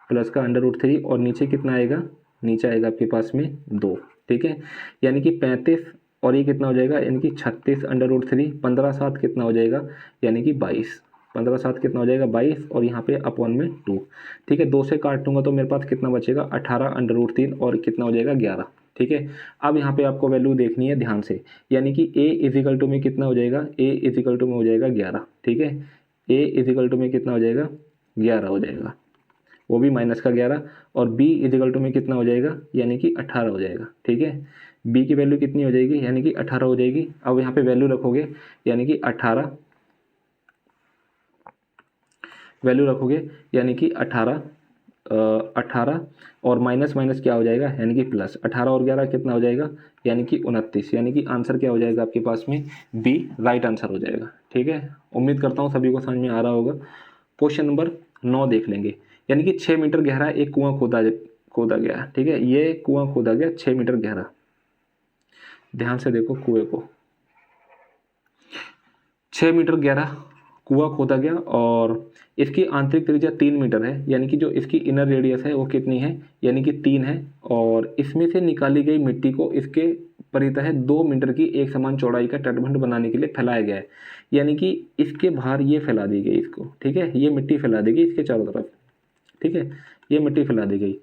प्लस का √3 और नीचे कितना आएगा, नीचे आएगा आपके पास में 2। ठीक है, यानी कि 35 और ये कितना हो जाएगा, यानी कि 36 √3, 15 7 कितना हो जाएगा, यानी कि 22, 15 7 कितना हो जाएगा 22 और यहाँ पे अपॉन में 2। ठीक है, 2 से काट दूंगा तो मेरे पास कितना बचेगा 18 √3 और कितना हो जाएगा 11। ठीक है, अब यहाँ पे आपको वैल्यू देखनी है ध्यान से, यानी कि a इजिकल टू में कितना हो जाएगा, a इजिकल टू में हो जाएगा 11। ठीक है, a इजिकल टू में कितना हो जाएगा 11 हो जाएगा, वो भी माइनस का 11, और b इजिकल टू में कितना हो जाएगा, यानी कि 18 हो जाएगा। ठीक है, b की वैल्यू कितनी हो जाएगी, यानी कि 18 हो जाएगी। अब यहाँ पे वैल्यू रखोगे, यानी कि 18 वैल्यू रखोगे, यानी कि 18 और माइनस माइनस क्या हो जाएगा, यानी कि प्लस 18 और 11 कितना हो जाएगा, यानी कि 29, यानी कि आंसर क्या हो जाएगा आपके पास में बी राइट आंसर हो जाएगा। ठीक है, उम्मीद करता हूँ सभी को समझ में आ रहा होगा। क्वेश्चन नंबर 9 देख लेंगे, यानी कि 6 मीटर गहरा एक कुआं खोदा गया। ठीक है, ये कुआं खोदा गया 6 मीटर गहरा, ध्यान से देखो कुएं को, 6 मीटर गहरा कुआं खोदा गया और इसकी आंतरिक त्रिज्या 3 मीटर है, यानी कि जो इसकी इनर रेडियस है वो कितनी है, यानी कि 3 है, और इसमें से निकाली गई मिट्टी को इसके परितः 2 मीटर की एक समान चौड़ाई का तटबंध बनाने के लिए फैलाया गया है, यानी कि इसके बाहर ये फैला दी गई इसको। ठीक है, ये मिट्टी फैला दी गई इसके चारों तरफ। ठीक है, ये मिट्टी फैला दी गई,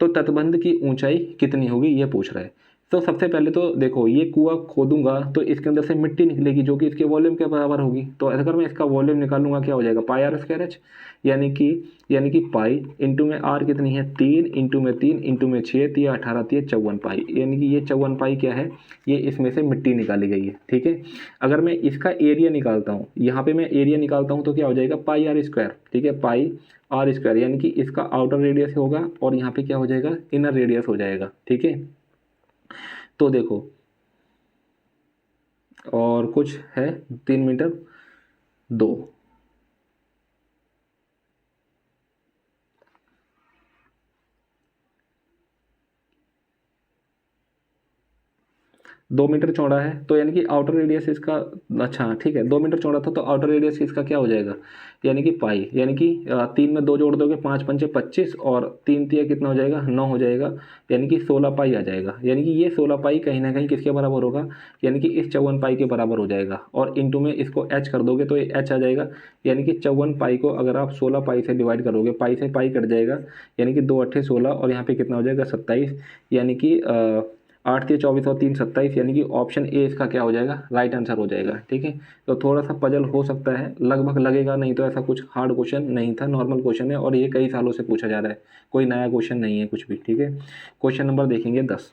तो तटबंध की ऊंचाई कितनी होगी ये पूछ रहा है। तो सबसे पहले तो देखो, ये कुआं खोदूंगा तो इसके अंदर से मिट्टी निकलेगी जो कि इसके वॉल्यूम के बराबर होगी। तो अगर मैं इसका वॉल्यूम निकालूंगा क्या हो जाएगा पाई आर स्क्वायर एच, यानी कि पाई इंटू में आर कितनी है 3, इंटू में 3, इंटू में 6, 3 18, 3 54 पाई, यानी कि ये 54 पाई क्या है, ये इसमें से मिट्टी निकाली गई है। ठीक है, अगर मैं इसका एरिया निकालता हूँ, यहाँ पे मैं एरिया निकालता हूँ तो क्या हो जाएगा पाई आर स्क्वायर। ठीक है, पाई आर स्क्वायर, यानी कि इसका आउटर रेडियस होगा और यहाँ पे क्या हो जाएगा इनर रेडियस हो जाएगा। ठीक है, तो देखो और कुछ है 3 मीटर 2, 2 मीटर चौड़ा है, तो यानी कि आउटर रेडियस इसका, अच्छा ठीक है 2 मीटर चौड़ा था तो आउटर रेडियस इसका क्या हो जाएगा, यानी कि पाई, यानी कि 3 में 2 जोड़ दोगे 5 पंचे 25 और 3 तिया कितना हो जाएगा 9 हो जाएगा, यानी कि 16 पाई आ जाएगा। यानी कि ये 16 पाई कहीं ना कहीं किसके बराबर होगा, यानी कि इस 54 पाई के बराबर हो जाएगा, और इंटू में इसको एच कर दोगे तो ये एच आ जाएगा, यानी कि 54 पाई को अगर आप 16 पाई से डिवाइड करोगे, पाई से पाई कट जाएगा, यानी कि 2 अट्ठे 16 और यहाँ पे कितना हो जाएगा 27, यानी कि 8 3 24 और 3 27, यानी कि ऑप्शन ए इसका क्या हो जाएगा राइट आंसर हो जाएगा। ठीक है, तो थोड़ा सा पजल हो सकता है, लगभग लगेगा, नहीं तो ऐसा कुछ हार्ड क्वेश्चन नहीं था, नॉर्मल क्वेश्चन है और ये कई सालों से पूछा जा रहा है, कोई नया क्वेश्चन नहीं है कुछ भी। ठीक है, क्वेश्चन नंबर देखेंगे 10,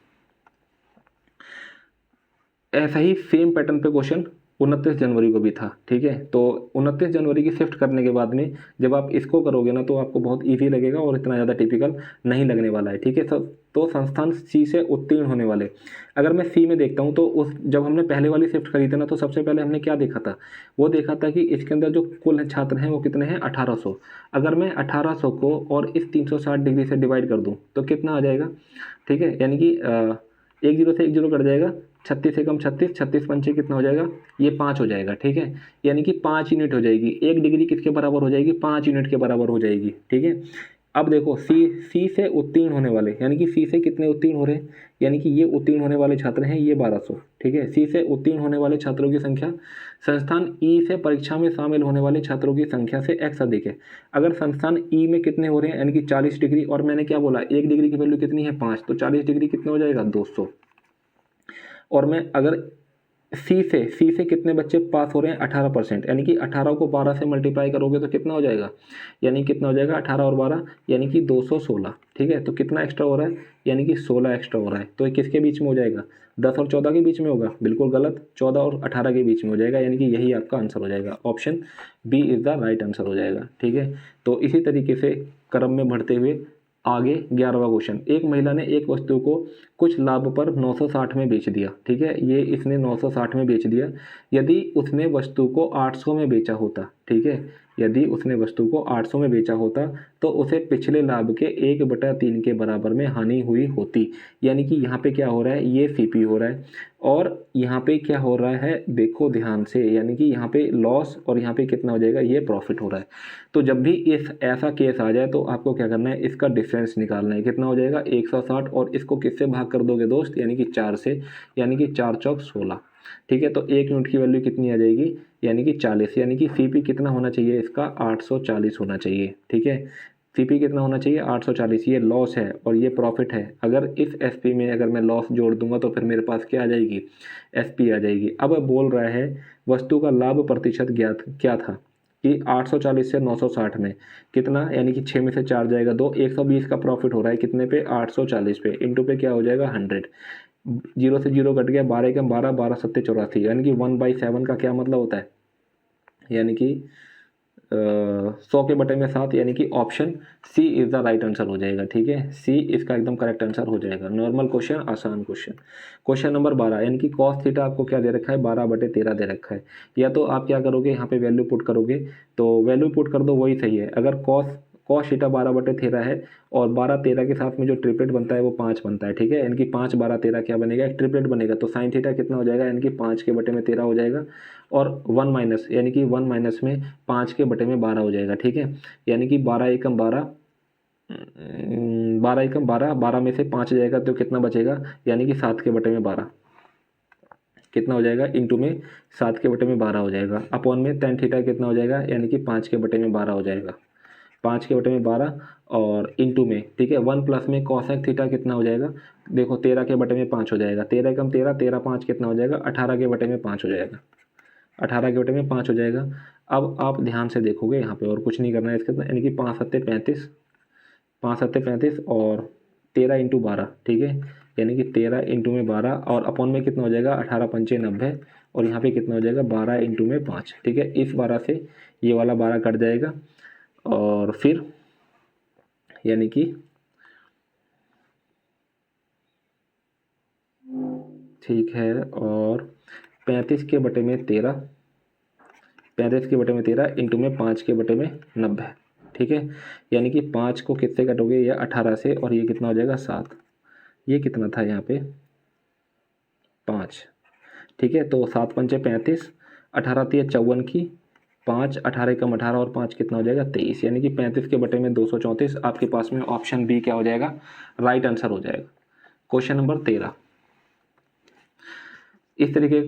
ऐसा ही सेम पैटर्न पे क्वेश्चन 29 जनवरी को भी था। ठीक है, तो 29 जनवरी की शिफ्ट करने के बाद में जब आप इसको करोगे ना तो आपको बहुत इजी लगेगा और इतना ज़्यादा टिपिकल नहीं लगने वाला है। ठीक है, तो संस्थान सी से उत्तीर्ण होने वाले, अगर मैं सी में देखता हूँ तो उस जब हमने पहले वाली शिफ्ट करी थी ना तो सबसे पहले हमने क्या देखा था, वो देखा था कि इसके अंदर जो कुल छात्र हैं वो कितने हैं 1800। अगर मैं 1800 को और इस 360 डिग्री से डिवाइड कर दूँ तो कितना आ जाएगा। ठीक है, यानी कि 1 जीरो से 1 जीरो कट जाएगा, 36 से कम 36, 36 पंचे कितना हो जाएगा, ये 5 हो जाएगा। ठीक है, यानी कि 5 यूनिट हो जाएगी, 1 डिग्री किसके बराबर हो जाएगी 5 यूनिट के बराबर हो जाएगी। ठीक है, अब देखो सी से उत्तीर्ण होने वाले, यानी कि सी से कितने उत्तीर्ण हो रहे हैं, यानी कि ये उत्तीर्ण होने वाले छात्र हैं ये 1200। ठीक है, सी से उत्तीर्ण होने वाले छात्रों की संख्या संस्थान ई से परीक्षा में शामिल होने वाले छात्रों की संख्या से x अधिक है। अगर संस्थान ई में कितने हो रहे हैं, यानी कि 40 डिग्री, और मैंने क्या बोला 1 डिग्री की वैल्यू कितनी है 5, तो 40 डिग्री कितना हो जाएगा 200। और मैं अगर सी से कितने बच्चे पास हो रहे हैं 18%, यानी कि 18 को 12 से मल्टीप्लाई करोगे तो कितना हो जाएगा, यानी कितना हो जाएगा 18 और 12 यानी कि 216। ठीक है, तो कितना एक्स्ट्रा हो रहा है, यानी कि 16 एक्स्ट्रा हो रहा है। तो ये किसके बीच में हो जाएगा, 10 और 14 के बीच में होगा, बिल्कुल गलत, 14 और 18 के बीच में हो जाएगा, यानी कि यही आपका आंसर हो जाएगा, option B is the right answer हो जाएगा। ठीक है, तो इसी तरीके से क्रम में बढ़ते हुए आगे 11वां क्वेश्चन, एक महिला ने एक वस्तु को कुछ लाभ पर 960 में बेच दिया। ठीक है, ये इसने 960 में बेच दिया, यदि उसने वस्तु को 800 में बेचा होता, ठीक है, यदि उसने वस्तु को 800 में बेचा होता तो उसे पिछले लाभ के 1/3 के बराबर में हानि हुई होती। यानी कि यहाँ पे क्या हो रहा है, ये सीपी हो रहा है और यहाँ पे क्या हो रहा है, देखो ध्यान से, यानी कि यहाँ पे लॉस और यहाँ पे कितना हो जाएगा, ये प्रॉफिट हो रहा है। तो जब भी इस ऐसा केस आ जाए तो आपको क्या करना है, इसका डिफरेंस निकालना है, कितना हो जाएगा 160, और इसको किससे भाग कर दोगे दोस्त, यानी कि 4 से, यानी कि 4 चौक 16। ठीक है, तो 1 यूनिट की वैल्यू कितनी आ जाएगी, यानी कि 40, यानी कि सीपी कितना होना चाहिए इसका 840 होना चाहिए। ठीक है, सीपी कितना होना चाहिए 840, ये लॉस है और ये प्रॉफिट है। अगर इस एसपी में अगर मैं लॉस जोड़ दूंगा तो फिर मेरे पास क्या आ जाएगी, एसपी आ जाएगी। अब बोल रहा है वस्तु का लाभ प्रतिशत ज्ञात क्या था, कि 840 से 960 में कितना, यानी कि 6 में से 4 जाएगा 2, 120 का प्रॉफिट हो रहा है कितने पे, 840 पे, इंटू पे क्या हो जाएगा 100, 0 से 0 कट गया, 12 के 12, 12 सत्ते 84, यानी कि 1/7 का क्या मतलब होता है, यानी कि 100 के बटे में 7, यानी कि option C is the right answer हो जाएगा। ठीक है, सी इसका एकदम करेक्ट आंसर हो जाएगा। नॉर्मल क्वेश्चन, आसान क्वेश्चन। क्वेश्चन नंबर 12, यानी कि कॉस थीटा आपको क्या दे रखा है, 12/13 दे रखा है। या तो आप क्या करोगे, यहाँ पे वैल्यू पुट करोगे, तो वैल्यू पुट कर दो, वही सही है। अगर कॉस कॉस थीटा 12/13 है और 12-13 के साथ में जो ट्रिपलेट बनता है वो 5 बनता है। ठीक है, यानी कि 5-12-13 क्या बनेगा, एक ट्रिपलेट बनेगा, तो साइन थीटा कितना हो जाएगा, यानी कि 5 के बटे में 13 हो जाएगा, और 1 माइनस, यानी कि 1 माइनस में 5 के बटे में 12 हो जाएगा। ठीक है, यानी कि 12 एकम 12, 12 एकम 12, 12 में से 5 जाएगा तो कितना बचेगा, यानी कि 7 के बटे में 12 कितना हो जाएगा, इंटू में 7 के बटे में 12 हो जाएगा, अपॉन में tan थीटा कितना हो जाएगा, यानी कि 5 के बटे में 12 हो जाएगा, 5 के बटे में 12 और इंटू में, ठीक है, 1 प्लस में कॉसेक थीटा कितना हो जाएगा, देखो 13 के बटे में 5 हो जाएगा, 13 एकम 13, 13 5 कितना हो जाएगा, 18 के बटे में 5 हो जाएगा, 18 के बटे में 5 हो जाएगा। अब आप ध्यान से देखोगे यहाँ पे, और कुछ नहीं करना है इसके, यानी कि 5 सत्ते 35, 5 सत्ते 35 और 13 इंटू 12, ठीक है, यानी कि 13 इंटू में 12 और अपॉन में कितना हो जाएगा, 18 पंचे 90, और यहाँ पे कितना हो जाएगा 12 इंटू में 5। ठीक है, इस 12 से ये वाला 12 कट जाएगा और फिर यानी कि ठीक है, और 35 के बटे में 13, 35 के बटे में 13 इंटू में 5 के बटे में 90। ठीक है, यानी कि 5 को किससे कटोगे, या 18 से, और ये कितना हो जाएगा 7, ये कितना था यहाँ पे 5। ठीक है, तो 7 पंचे 35, 18 तिया 54 की, 5 18 कम 18 और 5 कितना हो जाएगा 23, यानी कि 35 के बटे में 234, आपके पास में ऑप्शन बी क्या हो जाएगा, राइट आंसर हो जाएगा। क्वेश्चन नंबर 13 इस तरीके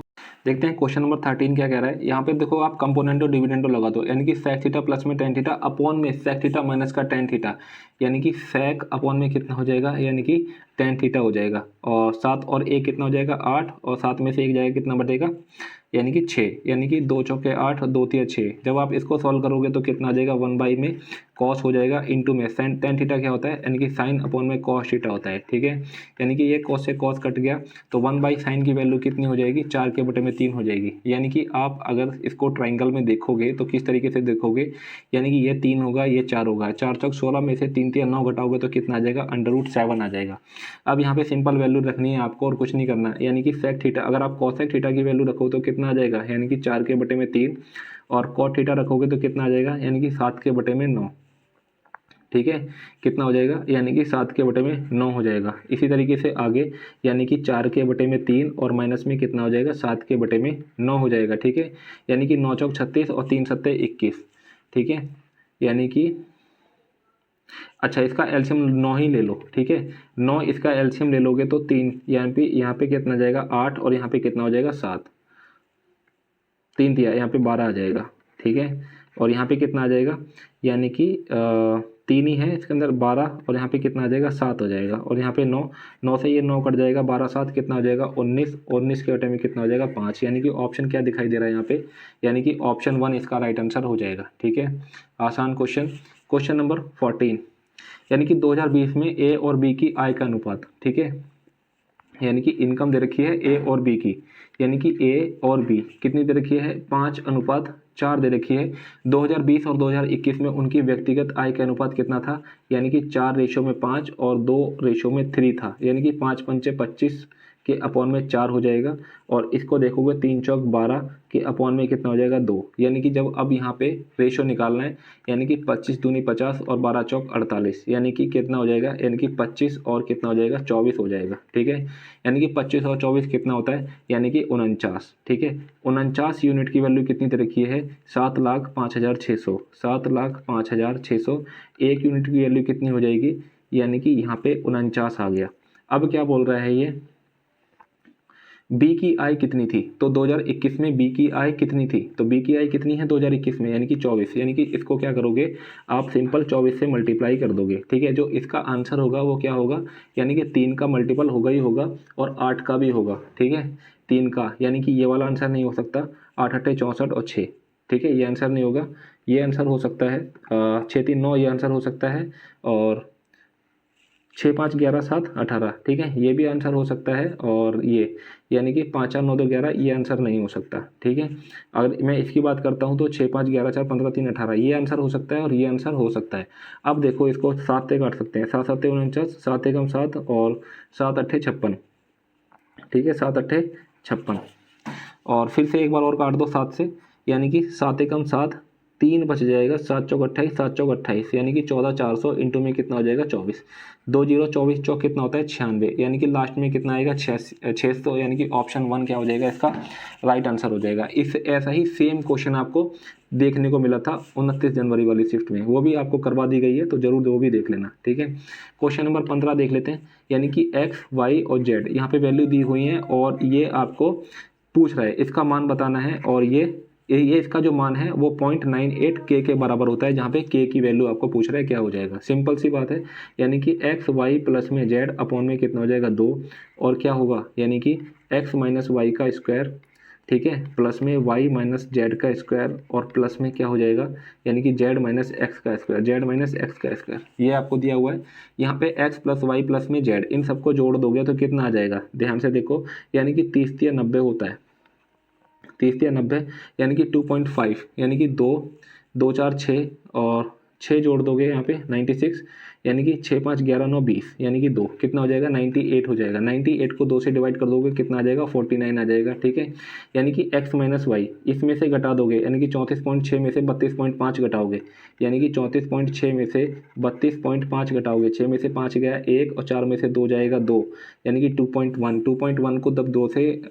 देखते हैं। क्वेश्चन नंबर 13 क्या कह रहा है, यहाँ पे देखो आप कंपोनेंटो डिविडेंडो लगा दो, यानी कि sec थीटा प्लस में tan थीटा अपॉन में sec थीटा माइनस का tan थीटा, यानी कि sec अपॉन में कितना हो जाएगा, यानी कि tan थीटा हो जाएगा, और 7 और 1 कितना हो जाएगा 8, और 7 में से 1 जाएगा कितना बटेगा, यानी कि 6, यानी कि 2 चौके 8 2 तिया 6। जब आप इसको सॉल्व करोगे तो कितना आ जाएगा, 1 में कॉस हो जाएगा इंटू में साइन, tan थीटा क्या होता है, यानी कि साइन अपॉन में कॉस थीटा होता है। ठीक है, यानी कि ये कॉस से कॉस कट गया, तो 1/sin की वैल्यू कितनी हो जाएगी, 4 के बटे में 3 हो जाएगी। यानी कि आप अगर इसको ट्राइंगल में देखोगे तो किस तरीके से देखोगे, यानी कि ये 3 होगा, ये 4 होगा, 4 चौक 16 में से 3 तिया 9 घटाओगे तो कितना आ जाएगा, √7 आ जाएगा। अब यहाँ पे सिंपल वैल्यू रखनी है आपको और कुछ नहीं करना, यानी कि sec थीटा, अगर आप cosec थीटा की वैल्यू रखो तो कितना आ जाएगा, यानी कि 4 के बटे में 3, और cot थीटा रखोगे तो कितना आ जाएगा, यानी कि 7 के बटे में 9। ठीक है, कितना हो जाएगा, यानी कि 7 के बटे में 9 हो जाएगा। इसी तरीके से आगे, यानी कि 4 के बटे में 3 और माइनस में कितना हो जाएगा, 7 के बटे में 9 हो जाएगा। ठीक है, यानी कि 9 चौक 36 और 3 सत्ते 21। ठीक है, यानी कि अच्छा इसका एलसीएम 9 ही ले लो। ठीक है, 9 इसका एलसीएम ले लोगे तो 3, यहाँ पे कितना जाएगा 8, और यहाँ पे कितना हो जाएगा 7, 3 दिया, यहाँ पे 12 आ जाएगा। ठीक है, और यहाँ पे कितना आ जाएगा, यानी कि 3 ही है इसके अंदर, 12 और यहाँ पे कितना आ जाएगा 7 हो जाएगा, और यहाँ पे 9, 9 से ये 9 कट जाएगा, 12 7 कितना हो जाएगा 19, 19 के बटे में कितना हो जाएगा 5, यानी कि ऑप्शन क्या दिखाई दे रहा है यहाँ पे, यानी कि ऑप्शन 1 इसका राइट आंसर हो जाएगा। ठीक है, आसान क्वेश्चन। क्वेश्चन नंबर 14, यानी कि 2020 में ए और बी की आय का अनुपात। ठीक है, यानी कि इनकम दे रखी है ए और बी की, यानी कि ए और बी कितनी दे रखी है 5:4 दे रखी है। 2020 और 2021 में उनकी व्यक्तिगत आय का अनुपात कितना था, यानी कि 4:5 और 2:3 था, यानी कि 5 पंचे 25 के अपॉन में 4 हो जाएगा, और इसको देखोगे 3 चौक 12 के अपॉन में कितना हो जाएगा 2, यानी कि जब अब यहाँ पे रेशो निकालना है, यानी कि 25 दूनी 50 और 12 चौक 48, यानी कि कितना हो जाएगा, यानी कि 25 और कितना हो जाएगा 24 हो जाएगा। ठीक है, यानी कि 25 और 24 कितना होता है, यानी कि 49। ठीक है, 49 यूनिट की वैल्यू कितनी दे रखी है 7,05,600, 7,05,600, एक यूनिट की वैल्यू कितनी हो जाएगी, यानी कि यहाँ पे 49 आ गया। अब क्या बोल रहा है ये, बी की आय कितनी थी, तो 2021 में बी की आय कितनी थी, तो बी की आय कितनी है 2021 में, यानी कि 24, यानी कि इसको क्या करोगे आप सिंपल 24 से मल्टीप्लाई कर दोगे। ठीक है, जो इसका आंसर होगा वो क्या होगा, यानी कि 3 का मल्टीपल होगा ही होगा और 8 का भी होगा। ठीक है, 3 का, यानी कि ये वाला आंसर नहीं हो सकता, 8 8 64 और 6। ठीक है, ये आंसर नहीं होगा, ये आंसर हो सकता है 6 3 9, ये आंसर हो सकता है, और 6 5 11 7 18। ठीक है, ये भी आंसर हो सकता है, और ये यानी कि 5 4 9 2 11, ये आंसर नहीं हो सकता। ठीक है, अगर मैं इसकी बात करता हूँ तो 6 5 11 4 15 3 18, ये आंसर हो सकता है और ये आंसर हो सकता है। अब देखो इसको 7 से काट सकते हैं, 7 7 49, 7 एकम 7 और 7 8 56। ठीक है, 7 8 56, और फिर से एक बार और काट दो 7 से, यानी कि 7 एकम 7, 3 बच जाएगा, 7 चौक 28, 7 चौक 28, यानी कि 14,400 इंटू में कितना हो जाएगा 24, 2 0 24 चौक कितना होता है 96, यानी कि लास्ट में कितना आएगा 600, यानी कि ऑप्शन 1 क्या हो जाएगा इसका राइट आंसर हो जाएगा। इस ऐसा ही सेम क्वेश्चन आपको देखने को मिला था 29 जनवरी वाली शिफ्ट में, वो भी आपको करवा दी गई है, तो जरूर वो भी देख लेना। ठीक है, क्वेश्चन नंबर 15 देख लेते हैं, यानी कि एक्स वाई और जेड यहाँ पे वैल्यू दी हुई है, और ये आपको पूछ रहा है इसका मान बताना है, और ये इसका जो मान है वो 0.98 के बराबर होता है, जहाँ पे के की वैल्यू आपको पूछ रहा है क्या हो जाएगा। सिंपल सी बात है, यानी कि एक्स वाई प्लस में जेड अपॉन में कितना हो जाएगा 2, और क्या होगा, यानी कि एक्स माइनस वाई का स्क्वायर, ठीक है, प्लस में वाई माइनस जेड का स्क्वायर, और प्लस में क्या हो जाएगा, यानी कि जेड माइनस एक्स का स्क्वायर, जेड माइनस एक्स का स्क्वायर, ये आपको दिया हुआ है। यहाँ पे एक्स प्लस वाई प्लस में जेड, इन सबको जोड़ दोगे तो कितना आ जाएगा, ध्यान से देखो, यानी कि 30 या 90 होता है, 30 या 90, यानी कि 2.5, यानी कि 2 2 4 6 और 6 जोड़ दोगे यहाँ पे 96, यानी कि 6 5 11 9 20, यानी कि 2 कितना हो जाएगा 98 हो जाएगा। 98 को 2 से डिवाइड कर दोगे कितना आ जाएगा 49 आ जाएगा। ठीक है, यानी कि x माइनस वाई इसमें से घटा दोगे, यानी कि 34.6 में से 32.5 घटाओगे, यानी कि 34.6 में से 32.5 घटाओगे, 6 में से 5 गया 1 और 4 में से 2 जाएगा 2, यानी कि 2.1, 2.1 को जब 2 से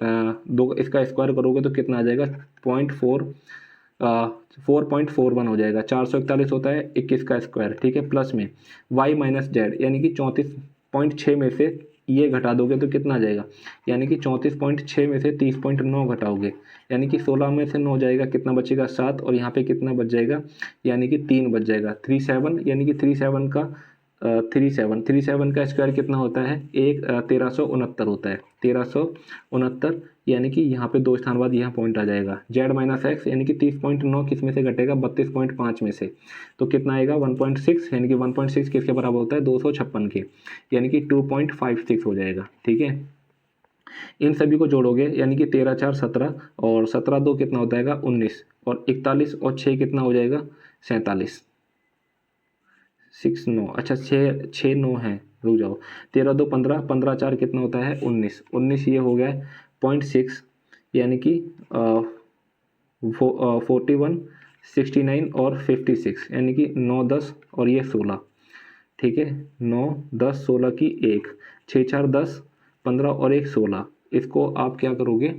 2 इसका स्क्वायर करोगे तो कितना आ जाएगा 4.41 हो जाएगा। 441 होता है 21 का स्क्वायर। ठीक है, प्लस में y माइनस जेड, यानी कि 34.6 में से ये घटा दोगे तो कितना आ जाएगा, यानी कि 34.6 में से 30.9 घटाओगे, यानी कि 16 में से 9 जाएगा, कितना बचेगा 7, और यहाँ पे कितना बच जाएगा, यानी कि 3 बच जाएगा, 37, यानी कि 37 का 37 का स्क्वायर कितना होता है 1369 होता है, 1369, यानी कि यहाँ पे 2 स्थान बाद यहाँ पॉइंट आ जाएगा। जेड माइनस एक्स, यानी कि 30.9 किस में से घटेगा 32.5 में से, तो कितना आएगा 1.6, यानी कि 1.6 किसके बराबर होता है 256 के, यानी कि 2.56 हो जाएगा। ठीक है, इन सभी को जोड़ोगे, यानी कि 13 4 17 और 17 2 कितना हो जाएगा 19, और 41 और 6 कितना हो जाएगा 47, 6 9, अच्छा 6 9 है, रुक जाओ, 13 2 15, 15 4 कितना होता है 19, 19 ये हो गया 0.6, यानी कि 41 69 और 56, यानी कि 9 10 और ये 16। ठीक है, 9 10 16 की 1, 6 4 10 15 और 1 16, इसको आप क्या करोगे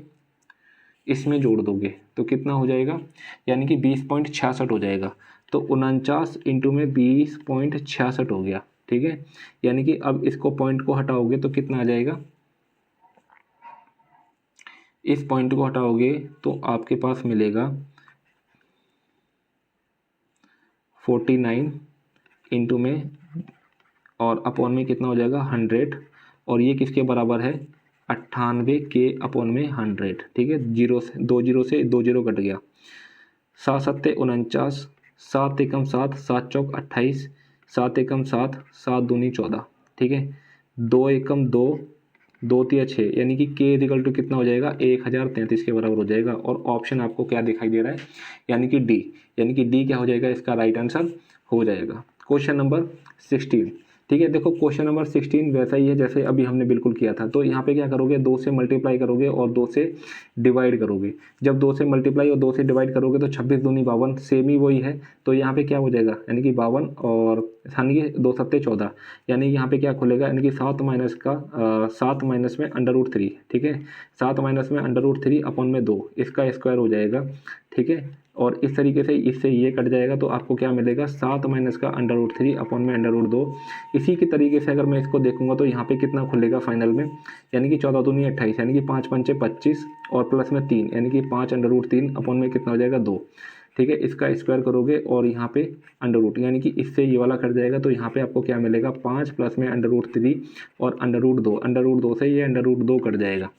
इसमें जोड़ दोगे तो कितना हो जाएगा, यानी कि 20.66 हो जाएगा। तो 49 इंटू में 20.66 हो गया। ठीक है, यानी कि अब इसको पॉइंट को हटाओगे तो कितना आ जाएगा, इस पॉइंट को हटाओगे तो आपके पास मिलेगा 49 इंटू में और अपॉन में कितना हो जाएगा 100, और ये किसके बराबर है 98 के अपॉन में 100। ठीक है, जीरो से 2 जीरो कट गया, 7 सत्ते 49, 7 एकम 7, 7 चौक 28, 7 एकम 7, 7 दूनी 14। ठीक है, 2 एकम 2, 2 तिया 6, यानी कि के इक्वल टू कितना हो जाएगा 1033 के बराबर हो जाएगा। और ऑप्शन आपको क्या दिखाई दे रहा है, यानी कि डी, यानी कि डी क्या हो जाएगा, इसका राइट आंसर हो जाएगा। Question number 16। ठीक है, देखो क्वेश्चन नंबर 16 वैसा ही है जैसे अभी हमने बिल्कुल किया था। तो यहाँ पे क्या करोगे, 2 से मल्टीप्लाई करोगे और 2 से डिवाइड करोगे। जब 2 से मल्टीप्लाई और 2 से डिवाइड करोगे तो 26 दूनी 52, सेम ही वही है। तो यहाँ पे क्या हो जाएगा, यानी कि 52 और यानी कि 2 सत्ते 14, यानी यहाँ पे क्या खुलेगा, यानी कि 7 माइनस में अंडर रूट 3। ठीक है, 7 माइनस में अंडर रूट 3 अपॉन में 2, इसका स्क्वायर हो जाएगा। ठीक है, और इस तरीके से इससे ये कट जाएगा तो आपको क्या मिलेगा, 7 माइनस का अंडर रूट 3 अपॉन में अंडर रूट 2। इसी के तरीके से अगर मैं इसको देखूंगा तो यहाँ पे कितना खुलेगा फाइनल में, यानी कि 14 दूनी 28, यानी कि 5 पंचे 25 और प्लस में 3, यानी कि 5 अंडर रूट 3 अपॉन में कितना हो जाएगा 2। ठीक है, इसका स्क्वायर करोगे और यहाँ पे अंडर रूट, यानी कि इससे ये वाला कट जाएगा तो यहाँ पे आपको क्या मिलेगा 5 प्लस में अंडर रूट 3 और अंडर रूट 2 से ये अंडर रूट 2 कट जाएगा।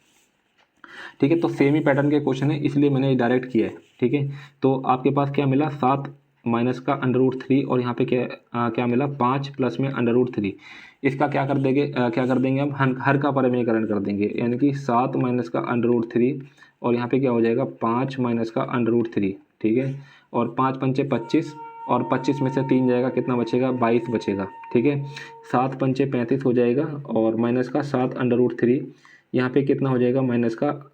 ठीक है, तो सेम ही पैटर्न के क्वेश्चन है इसलिए मैंने ये डायरेक्ट किया है। ठीक है, तो आपके पास क्या मिला 7 माइनस का अंडर रूट 3 और यहाँ पे क्या मिला 5 प्लस में अंडर रूट 3। इसका क्या कर देंगे हम हर का परिमेयकरण कर देंगे, यानी कि 7 माइनस का अंडर रूट 3 और यहाँ पे क्या हो जाएगा 5 माइनस का अंडर रूट 3। ठीक है, और 5 पंचे 25 और 25 में से 3 जाएगा, कितना बचेगा 22 बचेगा। ठीक है, 7 पंचे 35 हो जाएगा और माइनस का 7 अंडर रूट 3, यहाँ पे कितना हो जाएगा माइनस का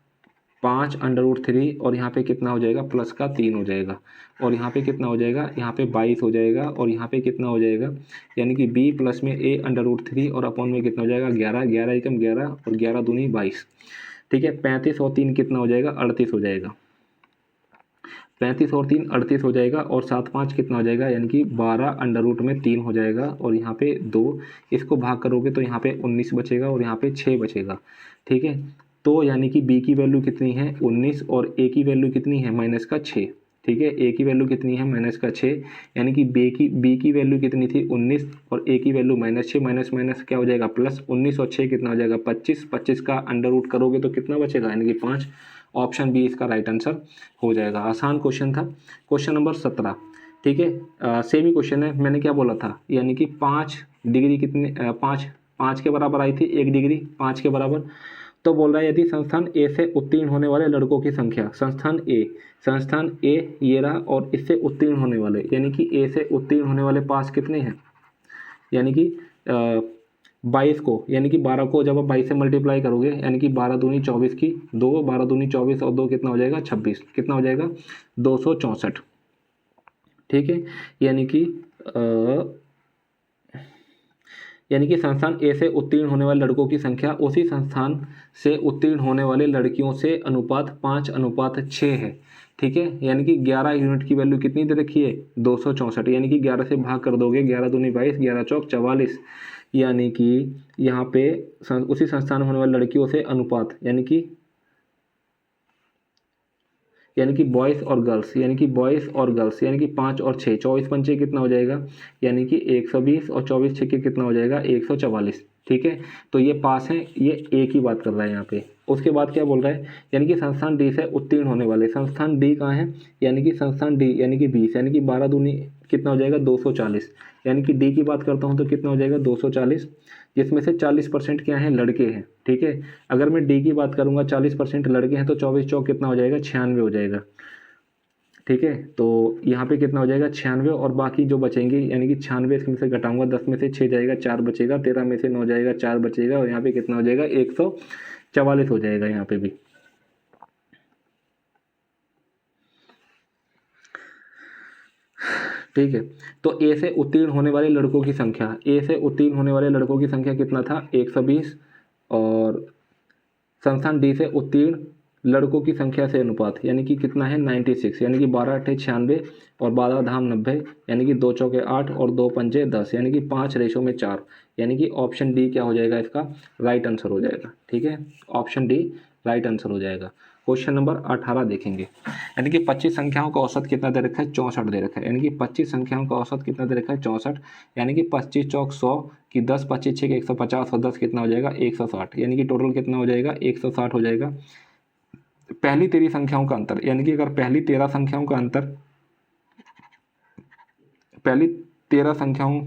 5 अंडर रूट 3 और यहाँ पे कितना हो जाएगा प्लस का 3 हो जाएगा, और यहाँ पे कितना हो जाएगा, यहाँ पे 22 हो जाएगा, और यहाँ पे कितना हो जाएगा, यानी कि b प्लस में a अंडर रूट 3 और अपॉन में कितना हो जाएगा 11, 11 एकम 11 और 11 दूनी 22। ठीक है, 35 और 3 कितना हो जाएगा 38 हो जाएगा, 35 और 3 38 हो जाएगा, और 7 5 कितना हो जाएगा, यानी कि 12 अंडर रूट में 3 हो जाएगा, और यहाँ पे 2, इसको भाग करोगे तो यहाँ पे 19 बचेगा और यहाँ पे 6 बचेगा। ठीक है, तो यानी कि b की वैल्यू कितनी है 19 और a की वैल्यू कितनी है माइनस का 6। ठीक है, a की वैल्यू कितनी है माइनस का 6, यानी कि b की वैल्यू कितनी थी 19 और a की वैल्यू -6, माइनस माइनस क्या हो जाएगा प्लस, 19 और 6 कितना हो जाएगा 25, 25 का अंडर रूट करोगे तो कितना बचेगा, यानी कि 5। ऑप्शन बी इसका राइट आंसर हो जाएगा। आसान क्वेश्चन था। Question number 17। ठीक है, सेम ही क्वेश्चन है, मैंने क्या बोला था, यानी कि 5 डिग्री कितने 5 के बराबर आई थी, 1 डिग्री 5 के बराबर। तो बोल रहा है यदि संस्थान ए से उत्तीर्ण होने वाले लड़कों की संख्या, संस्थान ए ये रहा, और इससे उत्तीर्ण होने वाले, यानी कि ए से उत्तीर्ण होने वाले पास कितने हैं, यानी कि 22 को, यानी कि 12 को जब आप 22 से मल्टीप्लाई करोगे, यानी कि 12 दूनी 24 की 2, 12 दूनी 24 और 2 कितना हो जाएगा 26, कितना हो जाएगा 264। ठीक है, यानी कि संस्थान ए से उत्तीर्ण होने वाले लड़कों की संख्या उसी संस्थान से उत्तीर्ण होने वाले लड़कियों से अनुपात 5:6 है। ठीक है, यानी कि 11 यूनिट की वैल्यू कितनी दे रखी है 264, यानी कि 11 से भाग कर दोगे, 11 दूनी 22, 11 चौक 44, यानी कि यहाँ पे उसी संस्थान में होने वाली लड़कियों से अनुपात, यानी कि बॉयज़ और गर्ल्स, यानी कि 5 और 6, 24 पंचे कितना हो जाएगा, यानी कि 120 और 24 छक्के कितना हो जाएगा 144। ठीक है, तो ये पास हैं, ये एक ही बात कर रहा है यहाँ पे। उसके बाद क्या बोल रहा है, यानी कि संस्थान डी से उत्तीर्ण होने वाले, संस्थान डी कहाँ है, यानी कि संस्थान डी यानी कि 20, यानी कि 12 दूनी कितना हो जाएगा 240, यानी कि डी की बात करता हूँ तो कितना हो जाएगा 240, जिसमें से 40% क्या हैं लड़के हैं। ठीक है, अगर मैं डी की बात करूँगा 40% लड़के हैं तो 24 चौक कितना हो जाएगा 96 हो जाएगा। ठीक है, तो यहाँ पे कितना हो जाएगा 96, और बाकी जो बचेंगे, यानी कि 96 इसमें से घटाऊंगा, 10 में से 6 जाएगा 4 बचेगा, 13 में से 9 जाएगा 4 बचेगा, और यहाँ पे कितना हो जाएगा 144 हो जाएगा यहाँ पे भी। ठीक है, तो ए से उत्तीर्ण होने वाले लड़कों की संख्या, कितना था 120, और संस्थान डी से उत्तीर्ण लड़कों की संख्या से अनुपात, यानी कि कितना है 96, यानी कि 12 अट्ठे 96 और 12 धाम 90, यानी कि 2 चौके 8 और 2 पंजे 10, यानी कि 5:4, यानी कि ऑप्शन डी क्या हो जाएगा इसका राइट आंसर हो जाएगा। ठीक है, ऑप्शन डी राइट आंसर हो जाएगा। क्वेश्चन नंबर 18 देखेंगे। यानी कि 25 संख्याओं का औसत कितना दे रखा है, 64 दे रखा है। यानी कि 25 संख्याओं का औसत कितना दे रखा है, 64। यानी कि 25 चौक 100 की 10 25 6 150 और 10 कितना हो जाएगा, 160। यानी कि टोटल कितना हो जाएगा, 160 हो जाएगा। पहली 13 संख्याओं का अंतर, यानी कि अगर पहली 13 संख्याओं का अंतर, पहली 13 संख्याओं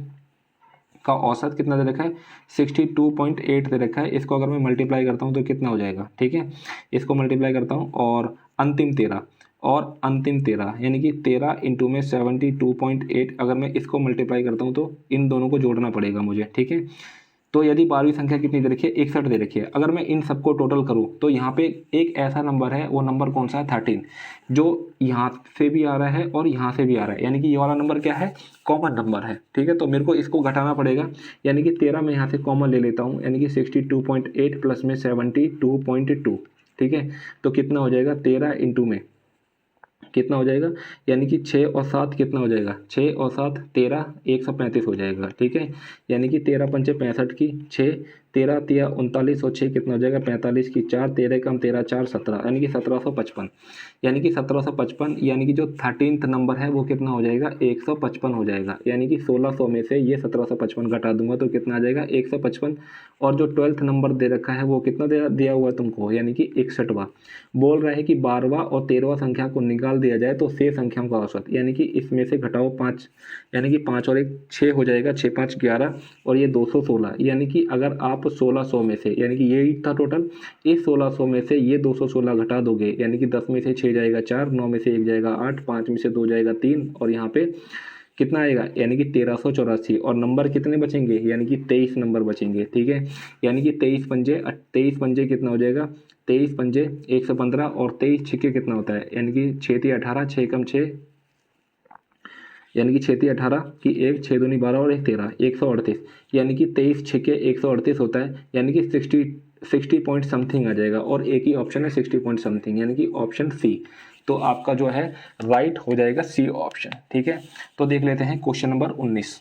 का औसत कितना दे रखा है, 62.8 दे रखा है। इसको अगर मैं मल्टीप्लाई करता हूँ तो कितना हो जाएगा, ठीक है, इसको मल्टीप्लाई करता हूँ और अंतिम 13 यानी कि 13 इंटू में 72.8, अगर मैं इसको मल्टीप्लाई करता हूँ तो इन दोनों को जोड़ना पड़ेगा मुझे, ठीक है। तो यदि 12वीं संख्या कितनी दे रखी है, 61 दे रखी है। अगर मैं इन सबको टोटल करूं तो यहाँ पे एक ऐसा नंबर है, वो नंबर कौन सा है, 13, जो यहाँ से भी आ रहा है और यहाँ से भी आ रहा है। यानी कि ये वाला नंबर क्या है, कॉमन नंबर है, ठीक है। तो मेरे को इसको घटाना पड़ेगा, यानी कि 13 में यहाँ से कॉमन ले लेता हूँ, यानी कि 62.8 प्लस में 72.2, ठीक है। तो कितना हो जाएगा, 13 इंटू में कितना हो जाएगा, यानी कि 6 और 7 कितना हो जाएगा, 6 और 7 13, 135 हो जाएगा, ठीक है। यानी कि 13 पंचे 65 की 6, 13 तिया 39 और 6 कितना हो जाएगा, 45 की 4, 13 कम 13 4 17, यानी कि 1755। यानी कि 1755, यानी कि जो 13th नंबर है वो कितना हो जाएगा, 155 हो जाएगा। यानी कि 1600 में से ये 1755 घटा दूंगा तो कितना आ जाएगा, 155। और जो 12th नंबर दे रखा है वो कितना दिया हुआ है तुमको, यानी कि 61वां। बोल रहा है कि 12वां और 13वां संख्या को निकाल दिया जाए तो शेष संख्याओं का औसत, यानी कि इसमें से घटाओ 5, यानी कि 5 और 1 6 हो जाएगा, 6 5 11 और ये 216। यानी कि अगर आप 1600 में से, यानी कि यही था टोटल, इस 1600 में से ये 216 घटा दोगे, यानी कि 10 में से 6 जाएगा 4, 9 में से 1 जाएगा 8, 5 में से 2 जाएगा 3 और यहाँ पे कितना आएगा, यानी कि 1384। और नंबर कितने बचेंगे, यानी कि 23 नंबर बचेंगे, ठीक है। यानी कि 23 पंजे कितना हो जाएगा, 23 पंजे 115 और 23 छिक्के कितना होता है, यानी कि 6 3 18, 6 कम 6, यानी कि 6 3 18 की 1, 6 दूनी 12 और 1 13, 138। यानी कि 23 छिक्के 138 होता है, यानी कि 60 पॉइंट समथिंग आ जाएगा। और एक ही ऑप्शन है 60 पॉइंट समथिंग, यानी कि ऑप्शन सी। तो आपका जो है राइट हो जाएगा सी ऑप्शन, ठीक है। तो देख लेते हैं क्वेश्चन नंबर 19।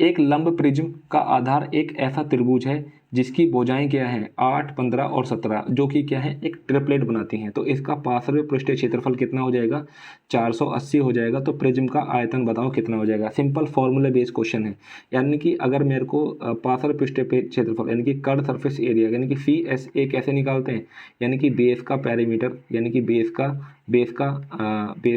एक लंब प्रिज्म का आधार एक ऐसा त्रिभुज है जिसकी भुजाएं क्या हैं, 8 15 और 17, जो कि क्या है, एक ट्रिपलेट बनाती हैं। तो इसका पार्श्व पृष्ठीय क्षेत्रफल कितना हो जाएगा, 480 हो जाएगा। तो प्रिज्म का आयतन बताओ कितना हो जाएगा। सिंपल फॉर्मूले बेस्ड क्वेश्चन है। यानी कि अगर मेरे को पार्श्व पृष्ठीय क्षेत्रफल, यानी कि कर्व सरफेस एरिया, यानी कि CSA कैसे निकालते हैं, यानी कि बेस का पेरीमीटर, यानी कि बेस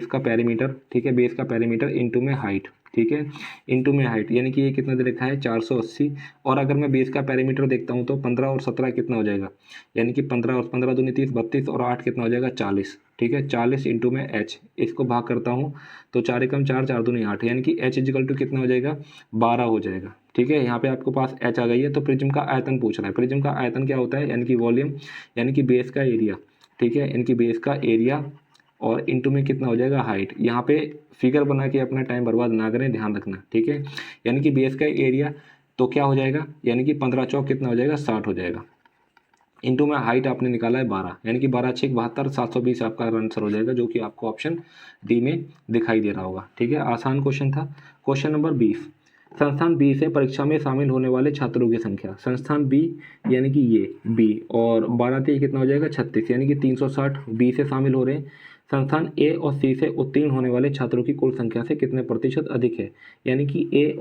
का पेरीमीटर, ठीक है, बेस का पेरीमीटर इंटू में हाइट, ठीक है, इंटू में हाइट। यानी कि ये कितना दे रखा है, 480। और अगर मैं बेस का पैरामीटर देखता हूँ तो 15 और 17 कितना हो जाएगा, यानी कि 15 और 15 दूनी 30, 32 और 8 कितना हो जाएगा, 40, ठीक है। 40 इंटू में h, इसको भाग करता हूँ तो 4 एकम 4, 4 दूनी 8, यानी कि h इजिकल टू कितना हो जाएगा, 12 हो जाएगा, ठीक है। यहाँ पे आपके पास h आ गई है। तो प्रिज्म का आयतन पूछ रहा है। प्रिज्म का आयतन क्या होता है, यानी कि वॉल्यूम, यानी कि बेस का एरिया, ठीक है, यानी कि बेस का एरिया और इंटू में कितना हो जाएगा, हाइट। यहाँ पे फिगर बना के अपना टाइम बर्बाद ना करें, ध्यान रखना, ठीक है। यानी कि बेस का एरिया तो क्या हो जाएगा, यानी कि 15 चौक कितना हो जाएगा, 60 हो जाएगा। इंटू में हाइट आपने निकाला है 12, यानी कि 12 6 72, 720 आपका आंसर हो जाएगा, जो कि आपको ऑप्शन डी में दिखाई दे रहा होगा, ठीक है। आसान क्वेश्चन था। Question number 20। संस्थान बी से परीक्षा में शामिल होने वाले छात्रों की संख्या, संस्थान बी यानी कि ये बी, और 12 3 कितना हो जाएगा, 36, यानी कि 360 बी से शामिल हो रहे हैं। संस्थान ए और सी से उत्तीर्ण होने वाले छात्रों की कुल संख्या से कितने प्रतिशत अधिक है, यानी कि ए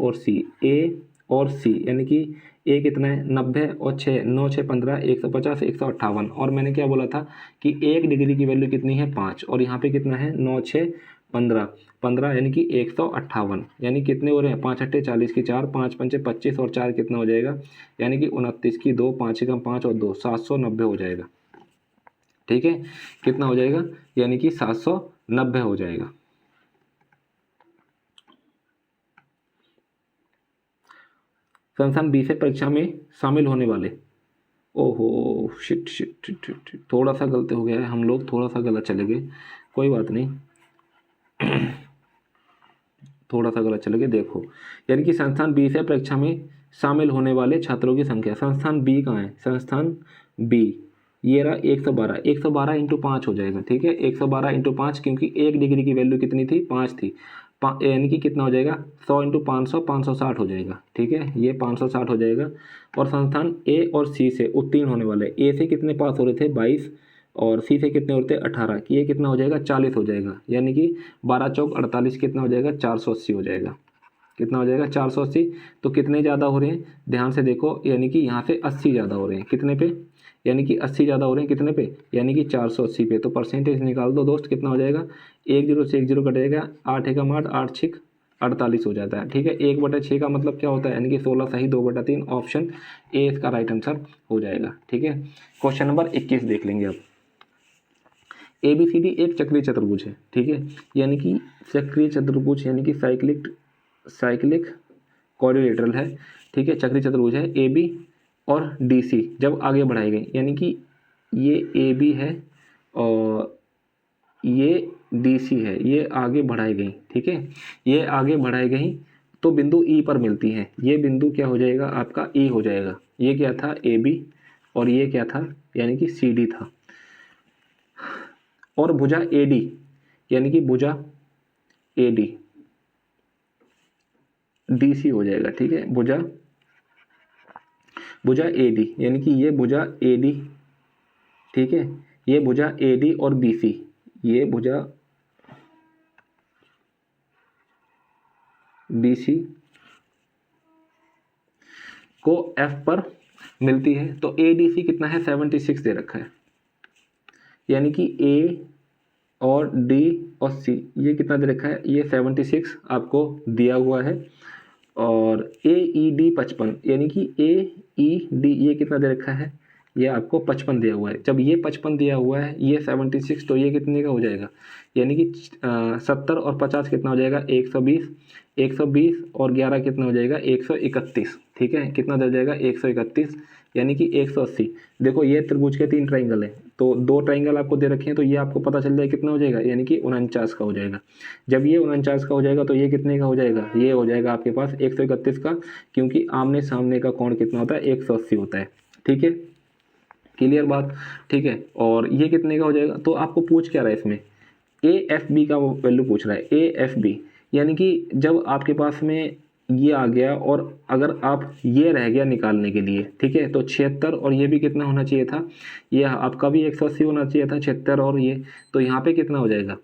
और सी, यानी कि ए कितना है, 90 और 6 9 6 15, 150 158। और मैंने क्या बोला था कि 1 डिग्री की वैल्यू कितनी है, 5, और यहाँ पे कितना है, 9 6 15 15, यानी कि 158। यानी कितने हो रहे हैं, 5 अट्ठे 40 की 4, 5 पंचे 25 और 4 कितना हो जाएगा, यानी कि 29 की 2, 5 एकम 5 और 2, 790 हो जाएगा, ठीक है। कितना हो जाएगा, यानी कि 790 हो जाएगा। संस्थान बी से परीक्षा में शामिल होने वाले, ओहो शिट, थोड़ा सा गलत हो गया है, हम लोग थोड़ा सा गलत चले गए, कोई बात नहीं, थोड़ा सा गलत चले गए। देखो, यानी कि संस्थान बी से परीक्षा में शामिल होने वाले छात्रों की संख्या, संस्थान बी कहाँ है, संस्थान बी ये रहा 112, 112 इंटू 5 हो जाएगा, ठीक है, 112 इंटू 5, क्योंकि 1 डिग्री की वैल्यू कितनी थी, 5 थी। यानी कि कितना हो जाएगा 100 इंटू 500 560 हो जाएगा। ठीक है, ये 560 हो जाएगा। और संस्थान ए और सी से उत्तीर्ण होने वाले, ए से कितने पास हो रहे थे 22 और सी से कितने हो रहे थे 18, ये कितना हो जाएगा 40 हो जाएगा। यानी कि 12 चौक 48 कितना हो जाएगा 480 हो जाएगा। कितना हो जाएगा 480। तो कितने ज़्यादा हो रहे हैं ध्यान से देखो, यानी कि यहाँ से 80 ज़्यादा हो रहे हैं। कितने पे, यानी कि 80 ज़्यादा हो रहे हैं कितने पे, यानी कि 480 पे। तो परसेंटेज निकाल दो दोस्त, कितना हो जाएगा 1 0 से 1 0 कटेगा, 8 एकम 8 8 6 48 हो जाता है। ठीक है, 1/6 का मतलब क्या होता है, यानी कि 16 सही 2/3। ऑप्शन ए इसका राइट आंसर हो जाएगा। ठीक है, क्वेश्चन नंबर 21 देख लेंगे अब। ABCD एक चक्रीय चतुर्भुज है। ठीक है, यानी कि चक्रीय चतुर्भुज यानी कि साइक्लिक क्वाड्रिलेटरल है। ठीक है, चक्रीय चतुर्भुज है। AB और DC जब आगे बढ़ाई गई, यानी कि ये AB है और ये DC है, ये आगे बढ़ाई गई। ठीक है, ये आगे बढ़ाई गई तो बिंदु E पर मिलती है। ये बिंदु क्या हो जाएगा आपका E हो जाएगा। ये क्या था AB और ये क्या था, यानी कि CD था। और भुजा AD, यानी कि भुजा AD DC हो जाएगा। ठीक है, भुजा AD, यानी कि ये भुजा AD। ठीक है, ये भुजा AD और BC, ये भुजा BC को F पर मिलती है। तो ADC कितना है 76 दे रखा है, यानी कि A और D और C ये कितना दे रखा है, ये 76 आपको दिया हुआ है। और AED 55, यानी कि AED ये कितना दे रखा है, ये आपको 55 दिया हुआ है। जब ये 55 दिया हुआ है, ये 76, तो ये कितने का हो जाएगा, यानी कि 70 और 50 कितना हो जाएगा 120, 120 और 11 कितना हो जाएगा 131। ठीक है, कितना दे जाएगा 131, यानी कि 180। देखो ये त्रिभुज के 3 ट्राइंगल है, तो 2 ट्राइंगल आपको दे रखे हैं, तो ये आपको पता चल जाएगा कितना हो जाएगा, यानी कि 49 का हो जाएगा। जब ये 49 का हो जाएगा तो ये कितने का हो जाएगा, ये हो जाएगा आपके पास 131 का, क्योंकि आमने सामने का कोण कितना होता है 180 होता है। ठीक है, क्लियर बात। ठीक है, और ये कितने का हो जाएगा, तो आपको पूछ क्या रहा है इसमें, AFB का वैल्यू पूछ रहा है। AFB यानी कि जब आपके पास में ये आ गया और अगर आप ये रह गया निकालने के लिए, ठीक है, तो 76 और ये भी कितना होना चाहिए था, ये आपका भी 180 होना चाहिए था 76 और ये, तो यहाँ पे कितना हो जाएगा,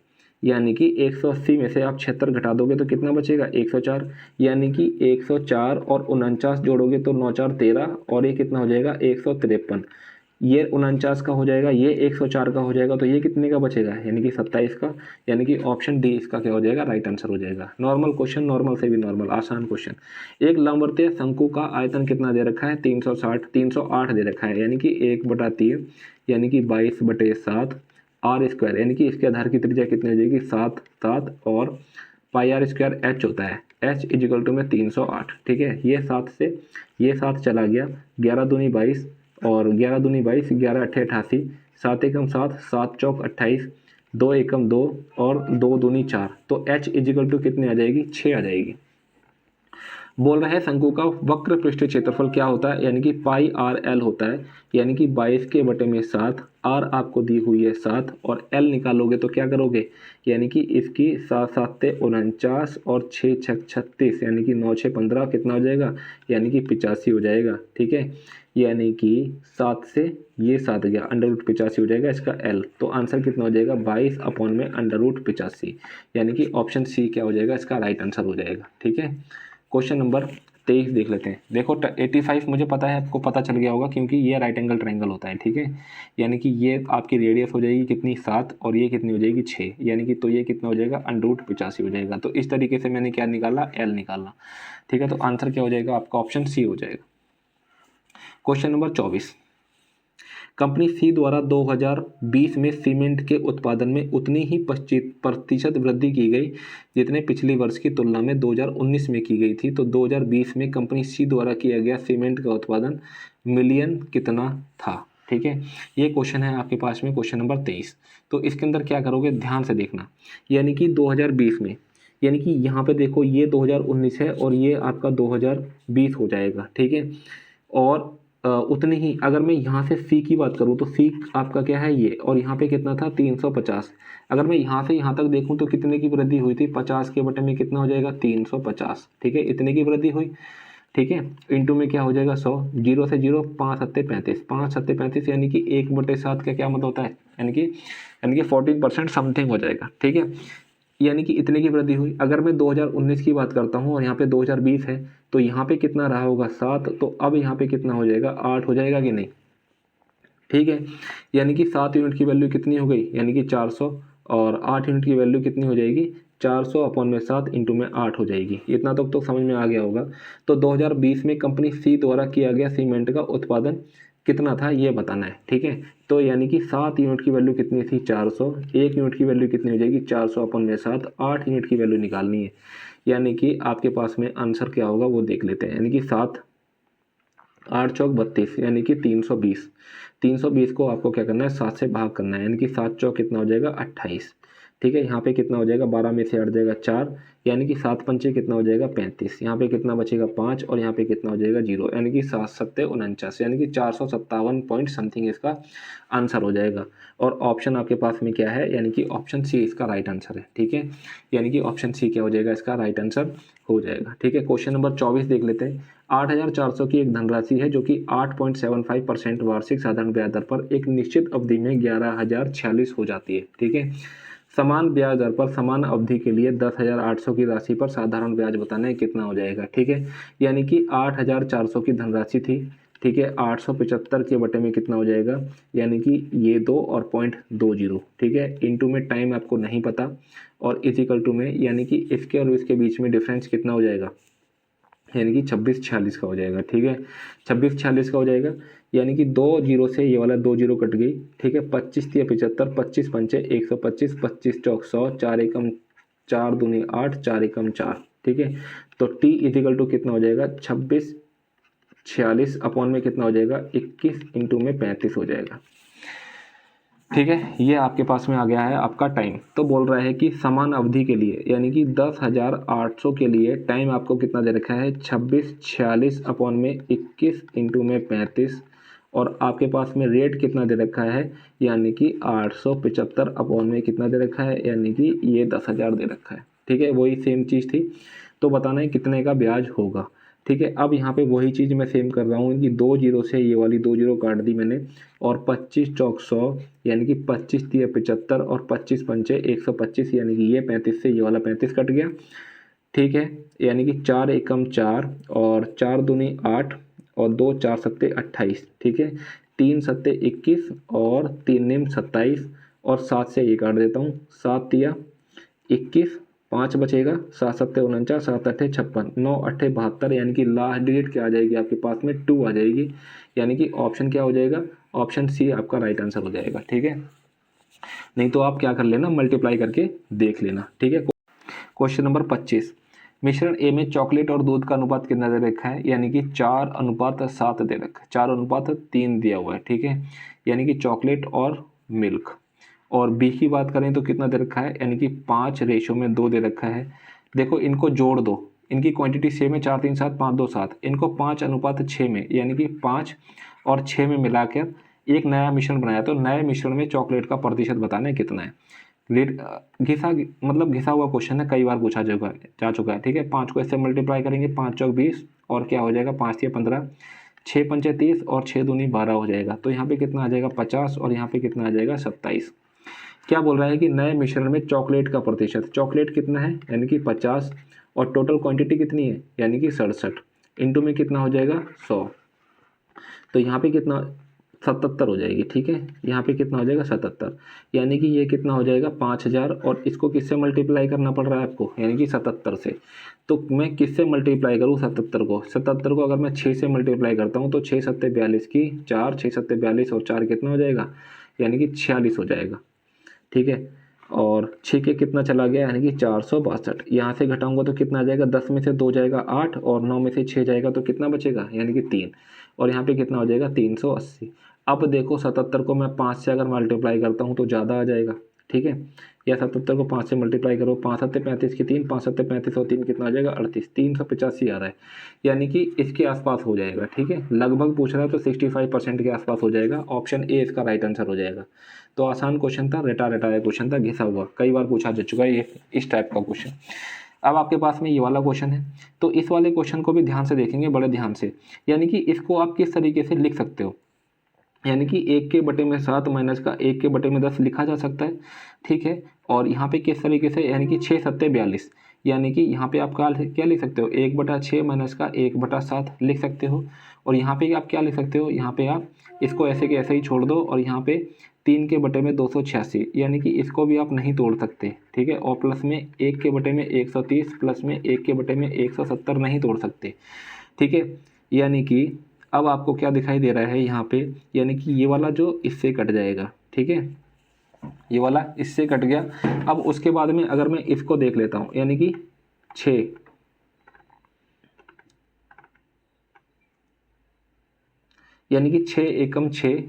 यानी कि 180 में से आप 76 घटा दोगे तो कितना बचेगा 104, यानी कि 104 और 49 जोड़ोगे तो 9 4 13 और ये कितना हो जाएगा 153। ये 49 का हो जाएगा, ये 104 का हो जाएगा, तो ये कितने का बचेगा, यानी कि 27 का। यानी कि ऑप्शन डी इसका क्या हो जाएगा, राइट आंसर हो जाएगा। नॉर्मल क्वेश्चन, नॉर्मल से भी नॉर्मल आसान क्वेश्चन। एक लंबवृत्तीय शंकु का आयतन कितना दे रखा है 308 दे रखा है, यानी कि 1/3 यानी कि 22/7 आर स्क्वायर, यानी कि इसके आधार की त्रिज्या कितनी हो जाएगी 7 7 और पाई आर स्क्वायर एच होता है, एच इजिकल टू में 308। ठीक है, ये 7 से ये 7 चला गया, 11 दूनी 22 और 11 दूनी 22, 11 अट्ठे 88, 7 एकम 7, 7 चौक 28, 2 एकम 2 और 2 दूनी 4, तो h इजिकल टू कितने आ जाएगी 6 आ जाएगी। बोल रहे हैं शंकु का वक्र पृष्ठीय क्षेत्रफल क्या होता है, यानी कि पाई आर एल होता है, यानी कि 22/7, आर आपको दी हुई है 7 और एल निकालोगे तो क्या करोगे, यानी कि इसकी 7 7 49 और 6 6 36, यानी कि 9 6 15 कितना हो जाएगा, यानी कि 85 हो जाएगा। ठीक है, यानी कि 7 से ये 7 गया, √85 हो जाएगा इसका एल। तो आंसर कितना हो जाएगा 22/√85, यानी कि ऑप्शन सी क्या हो जाएगा इसका राइट आंसर हो जाएगा। ठीक है, क्वेश्चन नंबर 23 देख लेते हैं। देखो 85 मुझे पता है, आपको पता चल गया होगा क्योंकि ये राइट एंगल ट्राइंगल होता है। ठीक है, यानी कि ये आपकी रेडियस हो जाएगी कितनी 7 और ये कितनी हो जाएगी 6, यानी कि तो ये कितना हो जाएगा √85 हो जाएगा। तो इस तरीके से मैंने क्या निकाला, एल निकाला। ठीक है, तो आंसर क्या हो जाएगा आपका ऑप्शन सी हो जाएगा। क्वेश्चन नंबर 24, कंपनी सी द्वारा 2020 में सीमेंट के उत्पादन में उतनी ही 25% वृद्धि की गई जितने पिछले वर्ष की तुलना में 2019 में की गई थी। तो 2020 में कंपनी सी द्वारा किया गया सीमेंट का उत्पादन मिलियन कितना था। ठीक है, ये क्वेश्चन है आपके पास में, क्वेश्चन नंबर 23। तो इसके अंदर क्या करोगे, ध्यान से देखना, यानी कि 2020 में, यानी कि यहाँ पे देखो ये 2019 है और ये आपका 2020 हो जाएगा। ठीक है, और उतनी ही अगर मैं यहाँ से सी की बात करूँ तो सी आपका क्या है ये, और यहाँ पे कितना था 350। अगर मैं यहाँ से यहाँ तक देखूँ तो कितने की वृद्धि हुई थी, 50 के बटे में कितना हो जाएगा 350, ठीक है, इतने की वृद्धि हुई, ठीक है। इंटू में क्या हो जाएगा 100, जीरो से जीरो, 5 सत्ते 35, 5 सत्ते 35 यानी कि 1/7 का क्या मतलब होता है, यानी कि 14% समथिंग हो जाएगा, ठीक है, यानी कि इतने की वृद्धि हुई। अगर मैं 2019 की बात करता हूँ और यहाँ पे 2020 है तो यहाँ पे कितना रहा होगा 7, तो अब यहाँ पे कितना हो जाएगा 8 हो जाएगा कि नहीं, ठीक है, यानी कि 7 यूनिट की वैल्यू कितनी हो गई, यानी कि 400, और 8 यूनिट की वैल्यू कितनी हो जाएगी 400 अपॉन में 7 इंटू में 8 हो जाएगी। इतना तक तो समझ में आ गया होगा। तो 2020 में कंपनी सी द्वारा किया गया सीमेंट का उत्पादन कितना था ये बताना है, ठीक है। तो यानी कि 7 यूनिट की वैल्यू कितनी थी 400, 1 यूनिट की वैल्यू कितनी हो जाएगी 400 अपॉन में 7, 8 यूनिट की वैल्यू निकालनी है। यानी कि आपके पास में आंसर क्या होगा वो देख लेते हैं, यानी कि 7 8 चौक 32 यानी कि 320। 320 को आपको क्या करना है 7 से भाग करना है, यानी कि 7 चौक कितना हो जाएगा 28, ठीक है। यहाँ पे कितना हो जाएगा 12 में से हट जाएगा 4, यानी कि 7 पंचे कितना हो जाएगा 35, यहाँ पे कितना बचेगा 5 और यहाँ पे कितना हो जाएगा 0, यानी कि 7 सत्ते 49, यानी कि 457 पॉइंट समथिंग इसका आंसर हो जाएगा। और ऑप्शन आपके पास में क्या है, यानी कि ऑप्शन सी इसका राइट आंसर है, ठीक है, यानी कि ऑप्शन सी क्या हो जाएगा इसका राइट आंसर हो जाएगा, ठीक है। क्वेश्चन नंबर 24 देख लेते हैं। 8,400 की एक धनराशि है जो कि 8.75% वार्षिक साधारण ब्याज दर पर एक निश्चित अवधि में 11,046 हो जाती है, ठीक है। समान ब्याज दर पर समान अवधि के लिए 10,800 की राशि पर साधारण ब्याज बताना है कितना हो जाएगा, ठीक है। यानी कि 8,400 की धनराशि थी, ठीक है, 875 के बटे में कितना हो जाएगा, यानी कि ये 2 और 0.20, ठीक है, इंटू में टाइम आपको नहीं पता, और इजिकल टू में यानी कि इसके और इसके बीच में डिफरेंस कितना हो जाएगा, यानी कि 2646 का हो जाएगा, ठीक है, 2646 का हो जाएगा, यानी कि 2 जीरो से ये वाला 2 जीरो कट गई, ठीक है। 25 तिया 75, 25 पंचे 125, 25 चौक 100, 4 एकम 4 दूनी 8, 4 एकम 4, ठीक है। तो टी इजिकल टू कितना हो जाएगा 2646 अपॉन में कितना हो जाएगा 21 इंटू में 35 हो जाएगा, ठीक है। ये आपके पास में आ गया है आपका टाइम। तो बोल रहा है कि समान अवधि के लिए यानी कि 10,800 के लिए टाइम आपको कितना दे रखा है 2646 अपॉन में 21 इंटू में 35, और आपके पास में रेट कितना दे रखा है यानी कि 875 अपॉन में कितना दे रखा है, यानी कि ये 10,000 दे रखा है, ठीक है, वही सेम चीज़ थी। तो बताना है कितने का ब्याज होगा, ठीक है। अब यहाँ पे वही चीज़ मैं सेम कर रहा हूँ कि 2 जीरो से ये वाली 2 जीरो काट दी मैंने, और 25 चौक 100 यानी कि 25 तिया 75 और 25 पंचे 125, यानी कि ये 35 से ये वाला 35 कट गया, ठीक है, यानी कि 4 एकम 4 और 4 दूनी 8 और 2 4 सत्ते 28, ठीक है, 3 सत्ते 21 और 3 निम 27, और 7 से ये काट देता हूँ, 7 तिया 21, 5 बचेगा, 7 सत्ते 49, 7 अट्ठे 56, 9 अट्ठे 72, यानी कि लास्ट डिजिट क्या आ जाएगी आपके पास में 2 आ जाएगी, यानी कि ऑप्शन क्या हो जाएगा, ऑप्शन सी आपका राइट आंसर हो जाएगा, ठीक है। नहीं तो आप क्या कर लेना मल्टीप्लाई करके देख लेना, ठीक है। क्वेश्चन नंबर 25, मिश्रण ए में चॉकलेट और दूध का अनुपात कितना दे रखा है, यानी कि 4:7 दे रखा है, 4:3 दिया हुआ है, ठीक है, यानी कि चॉकलेट और मिल्क। और बी की बात करें तो कितना दे रखा है, यानी कि 5:2 दे रखा है। देखो इनको जोड़ दो, इनकी क्वांटिटी सेम है 4 3 7 5 2 7, इनको 5:6 में यानी कि 5 और 6 में मिलाकर एक नया मिश्रण बनाया, तो नए मिश्रण में चॉकलेट का प्रतिशत बताना है कितना है। घिसा हुआ क्वेश्चन है, कई बार पूछा जा चुका है, ठीक है। 5 को इससे मल्टीप्लाई करेंगे, 5 चौक 20 और क्या हो जाएगा 5 या 15, 6 पंचे 30 और 6 दूनी 12 हो जाएगा, तो यहाँ पे कितना आ जाएगा 50 और यहाँ पे कितना आ जाएगा 27। क्या बोल रहा है कि नए मिश्रण में चॉकलेट का प्रतिशत, चॉकलेट कितना है यानी कि 50 और टोटल क्वांटिटी कितनी है यानी कि 67, इंटू में कितना हो जाएगा 100, तो यहाँ पे कितना 77 हो जाएगी, ठीक है, यहाँ पे कितना हो जाएगा 77, यानी कि ये कितना हो जाएगा 5,000, और इसको किससे मल्टीप्लाई करना पड़ रहा है आपको यानी कि 77 से। तो मैं किससे मल्टीप्लाई करूँ 77 को अगर मैं 6 से मल्टीप्लाई करता हूँ तो 6 सत्ते 42 की 4, 6 सत्ते 42 और 4 कितना हो जाएगा यानी कि 46 हो जाएगा, ठीक है। और 6 के कितना चला गया यानी कि 462, यहाँ से घटाऊंगा तो कितना आ जाएगा, 10 में से 2 जाएगा 8 और 9 में से 6 जाएगा तो कितना बचेगा यानी कि 3, और यहाँ पे कितना हो जाएगा 380। अब देखो 77 को मैं 5 से अगर मल्टीप्लाई करता हूँ तो ज़्यादा आ जाएगा, ठीक है। या 77 को 5 से मल्टीप्लाई करो, 5 7 35 की 3, 5 7 35 और 3 कितना आ जाएगा 38, 385 आ रहा है, यानी कि इसके आसपास हो जाएगा। ठीक है, लगभग पूछ रहा है तो 65% के आसपास हो जाएगा। ऑप्शन ए इसका राइट आंसर हो जाएगा। तो आसान क्वेश्चन था, रटा रटाया क्वेश्चन था, घिसा हुआ, कई बार पूछा जा चुका है ये इस टाइप का क्वेश्चन। अब आपके पास में ये वाला क्वेश्चन है, तो इस वाले क्वेश्चन को भी ध्यान से देखेंगे, बड़े ध्यान से। यानी कि इसको आप किस तरीके से लिख सकते हो, यानी कि 1 के बटे में 7 माइनस का 1 के बटे में 10 लिखा जा सकता है। ठीक है, और यहाँ पे किस तरीके से, यानी कि 6 7 42, यानी कि यहाँ पे आप क्या लिख सकते हो, 1/6 माइनस का 1/7 लिख सकते हो। और यहाँ पे आप क्या लिख सकते हो, यहाँ पे आप इसको ऐसे के ऐसे ही छोड़ दो, और यहाँ पे 3 के बटे में 286, यानी कि इसको भी आप नहीं तोड़ सकते। ठीक है, और प्लस में 1 के बटे में 130, प्लस में 1 के बटे में 170 नहीं तोड़ सकते। ठीक है, यानी कि अब आपको क्या दिखाई दे रहा है यहाँ पे, यानी कि ये वाला जो इससे कट जाएगा। ठीक है, ये वाला इससे कट गया। अब उसके बाद में अगर मैं इसको देख लेता हूँ, यानी कि 6, यानी कि 6 एकम 6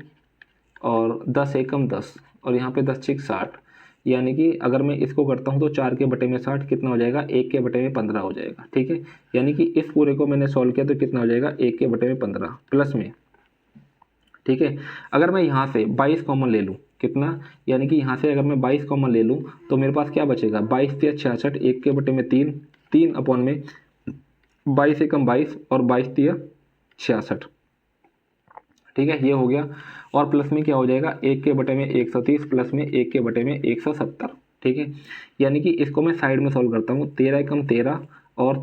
और 10 एकम 10, और यहाँ पे 10 6 60, यानी कि अगर मैं इसको करता हूँ तो 4 के बटे में 60 कितना हो जाएगा, 1 के बटे में 15 हो जाएगा। ठीक है, यानी कि इस पूरे को मैंने सॉल्व किया तो कितना हो जाएगा, 1 के बटे में 15 प्लस में। ठीक है, अगर मैं यहाँ से 22 कॉमन ले लूँ, कितना, यानी कि यहाँ से अगर मैं 22 कॉमन ले लूँ तो मेरे पास क्या बचेगा, 22 या 66, 1 के बटे में 3, 3 अपॉन में 22 एकम 22 और 22 या 66। ठीक है, ये हो गया। और प्लस में क्या हो जाएगा, 1 के बटे में 130 प्लस में 1 के बटे में 170। ठीक है, यानी कि इसको मैं साइड में सॉल्व करता हूँ, 13 एकम 13 और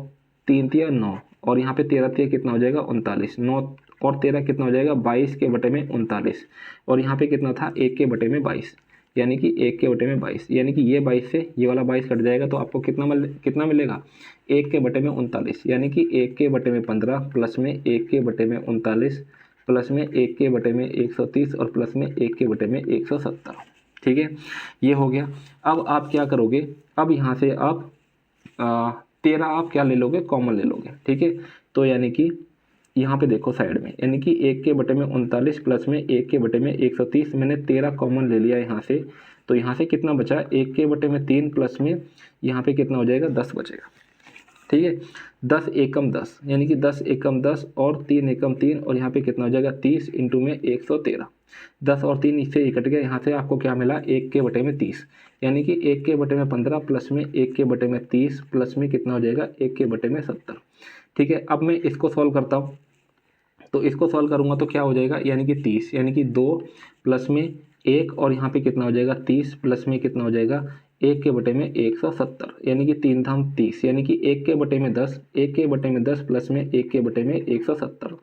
3 तिया 9, और यहाँ पे 13 तिया कितना हो जाएगा 39, 9 और 13 कितना हो जाएगा 22 के बटे में 39, और यहाँ पे कितना था 1 के बटे में 22, यानी कि 1 के बटे में 22, यानी कि ये 22 से ये वाला 22 कट जाएगा तो आपको कितना मिलेगा, 1 के बटे में 39, यानी कि 1 के बटे में 15 प्लस में 1 के बटे में 39 प्लस में 1 के बटे में 130 और प्लस में 1 के बटे में 170। ठीक है, ये हो गया। अब आप क्या करोगे, अब यहाँ से आप 13 आप क्या ले लोगे, कॉमन ले लोगे। ठीक है, तो यानी कि यहाँ पे देखो साइड में, यानी कि 1 के बटे में 39 प्लस में 1 के बटे में 130, मैंने 13 कॉमन ले लिया यहाँ से, तो यहाँ से कितना बचा, 1 के बटे में 3 प्लस में यहाँ पे कितना हो जाएगा 10 बचेगा। ठीक है, 10 एकम 10, यानी कि 10 एकम 10 और 3 एकम 3, और यहाँ पे कितना हो जाएगा 30 इंटू में 113, 10 और 3 इससे ही कट गया। यहाँ से आपको क्या मिला, 1 के बटे में 30, यानी कि 1 के बटे में 15 प्लस में 1 के बटे में 30 प्लस में कितना हो जाएगा 1 के बटे में 70। ठीक है, अब मैं इसको सॉल्व करता हूँ, तो इसको सॉल्व करूँगा तो क्या हो जाएगा, यानी कि 30, यानी कि 2 प्लस में 1 और यहाँ पे कितना हो जाएगा 30 प्लस में कितना हो जाएगा 1 के बटे में 170, यानी कि 3 धाम 30, यानी कि 1 के बटे में 10, 1 के बटे में 10 प्लस में 1 के बटे में 170।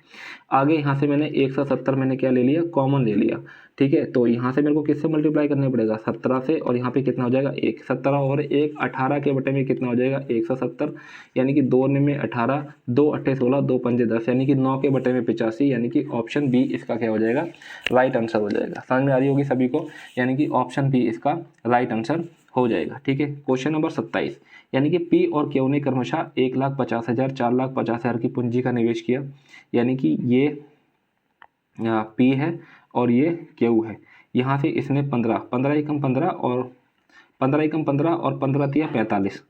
आगे यहाँ से मैंने 170 मैंने क्या ले लिया, कॉमन ले लिया। ठीक है, तो यहाँ से मेरे को किससे मल्टीप्लाई करना पड़ेगा, 17 से, और यहाँ पे कितना हो जाएगा 1, 17 और 1 18 के बटे में कितना हो जाएगा 170, यानी कि 2 में 18, 2 8 16, 2 5 10, यानी कि 9 के बटे में 85, यानी कि ऑप्शन बी इसका क्या हो जाएगा, राइट आंसर हो जाएगा। समझ में आ रही होगी सभी को, यानी कि ऑप्शन बी इसका राइट आंसर हो जाएगा। ठीक है, क्वेश्चन नंबर 27, यानी कि पी और क्यू ने क्रमशः 1,50,000 4,50,000 की पूंजी का निवेश किया, यानी कि ये पी है और ये क्यू है। यहाँ से इसने 15 एकम 15 और 15 एकम 15 और 15 तिया 45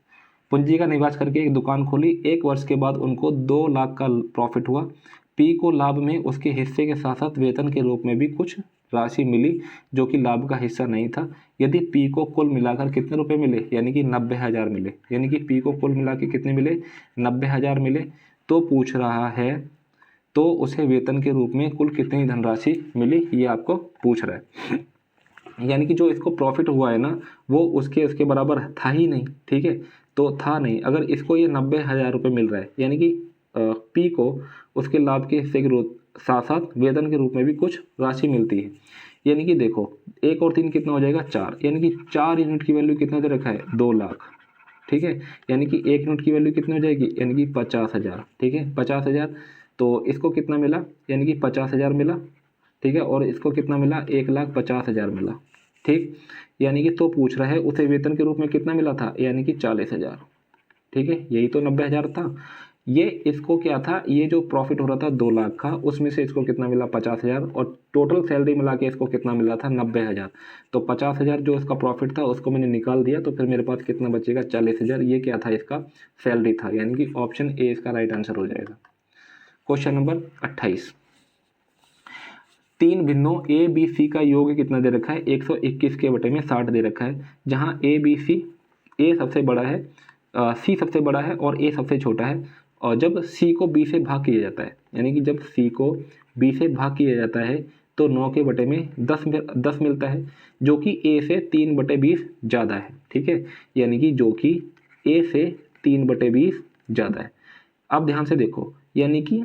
पूंजी का निवेश करके एक दुकान खोली। 1 वर्ष के बाद उनको 2 लाख का प्रॉफिट हुआ। पी को लाभ में उसके हिस्से के साथ साथ वेतन के रूप में भी कुछ राशि मिली जो कि लाभ का हिस्सा नहीं था। यदि पी को कुल मिलाकर कितने रुपए मिले, यानी कि 90,000 मिले, यानी कि पी को कुल मिला के कितने मिले 90,000 मिले, तो पूछ रहा है तो उसे वेतन के रूप में कुल कितनी धनराशि मिली, ये आपको पूछ रहा है। यानी कि जो इसको प्रॉफिट हुआ है ना वो उसके बराबर था ही नहीं। ठीक है, तो था नहीं। अगर इसको ये 90,000 रुपये मिल रहा है, यानी कि पी को उसके लाभ के हिस्से के साथ साथ वेतन के रूप में भी कुछ राशि मिलती है। यानी कि देखो 1 और 3 कितना हो जाएगा 4, यानी कि 4 यूनिट की वैल्यू कितना दे रखा है 2 लाख। ठीक है, यानी कि 1 यूनिट की वैल्यू कितनी हो जाएगी, यानी कि 50,000। ठीक है, 50,000, तो इसको कितना मिला, यानी कि 50,000 मिला। ठीक है, और इसको कितना मिला 1,50,000 मिला। ठीक, यानी कि तो पूछ रहा है उसे वेतन के रूप में कितना मिला था, यानी कि 40,000। ठीक है, यही तो 90,000 था। ये इसको क्या था, ये जो प्रॉफिट हो रहा था 2 लाख का, उसमें से इसको कितना मिला 50,000, और टोटल सैलरी मिला के इसको कितना मिला था 90,000। तो 50,000 जो इसका प्रॉफिट था उसको मैंने निकाल दिया, तो फिर मेरे पास कितना बचेगा 40,000। ये क्या था, इसका सैलरी था, यानी कि ऑप्शन ए इसका राइट आंसर हो जाएगा। क्वेश्चन नंबर 28, 3 भिन्नों ए बी सी का योग कितना दे रखा है, 121 के बटे में 60 दे रखा है, जहाँ ए बी सी, ए सबसे बड़ा है, सी सबसे बड़ा है और ए सबसे छोटा है। और जब सी को बी से भाग किया जाता है, यानी कि जब सी को बी से भाग किया जाता है तो 9 के बटे में 10 मिलता है, जो कि ए से 3/20 ज़्यादा है। ठीक है, यानी कि जो कि ए से 3/20 ज़्यादा है। अब ध्यान से देखो, यानी कि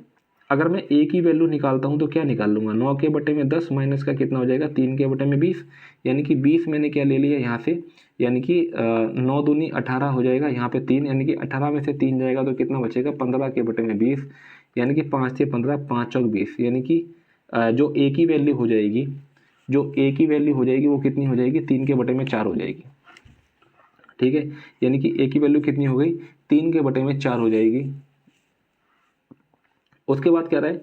अगर मैं ए की वैल्यू निकालता हूँ तो क्या निकाल लूँगा, 9 के बटे में 10 माइनस का कितना हो जाएगा 3 के बटे में 20, यानी कि 20 मैंने क्या ले लिया यहाँ से, यानी कि 9 दूनी 18 हो जाएगा, यहाँ पे 3, यानी कि 18 में से 3 जाएगा तो कितना बचेगा 15 के बटे में 20, यानी कि 5 से 15, 5 चौक 20, यानी कि जो ए की वैल्यू हो जाएगी, जो ए की वैल्यू हो जाएगी वो कितनी हो जाएगी 3 के बटे में 4 हो जाएगी। ठीक है, यानी कि ए की वैल्यू कितनी हो गई 3 के बटे में 4 हो जाएगी। उसके बाद क्या रहा है,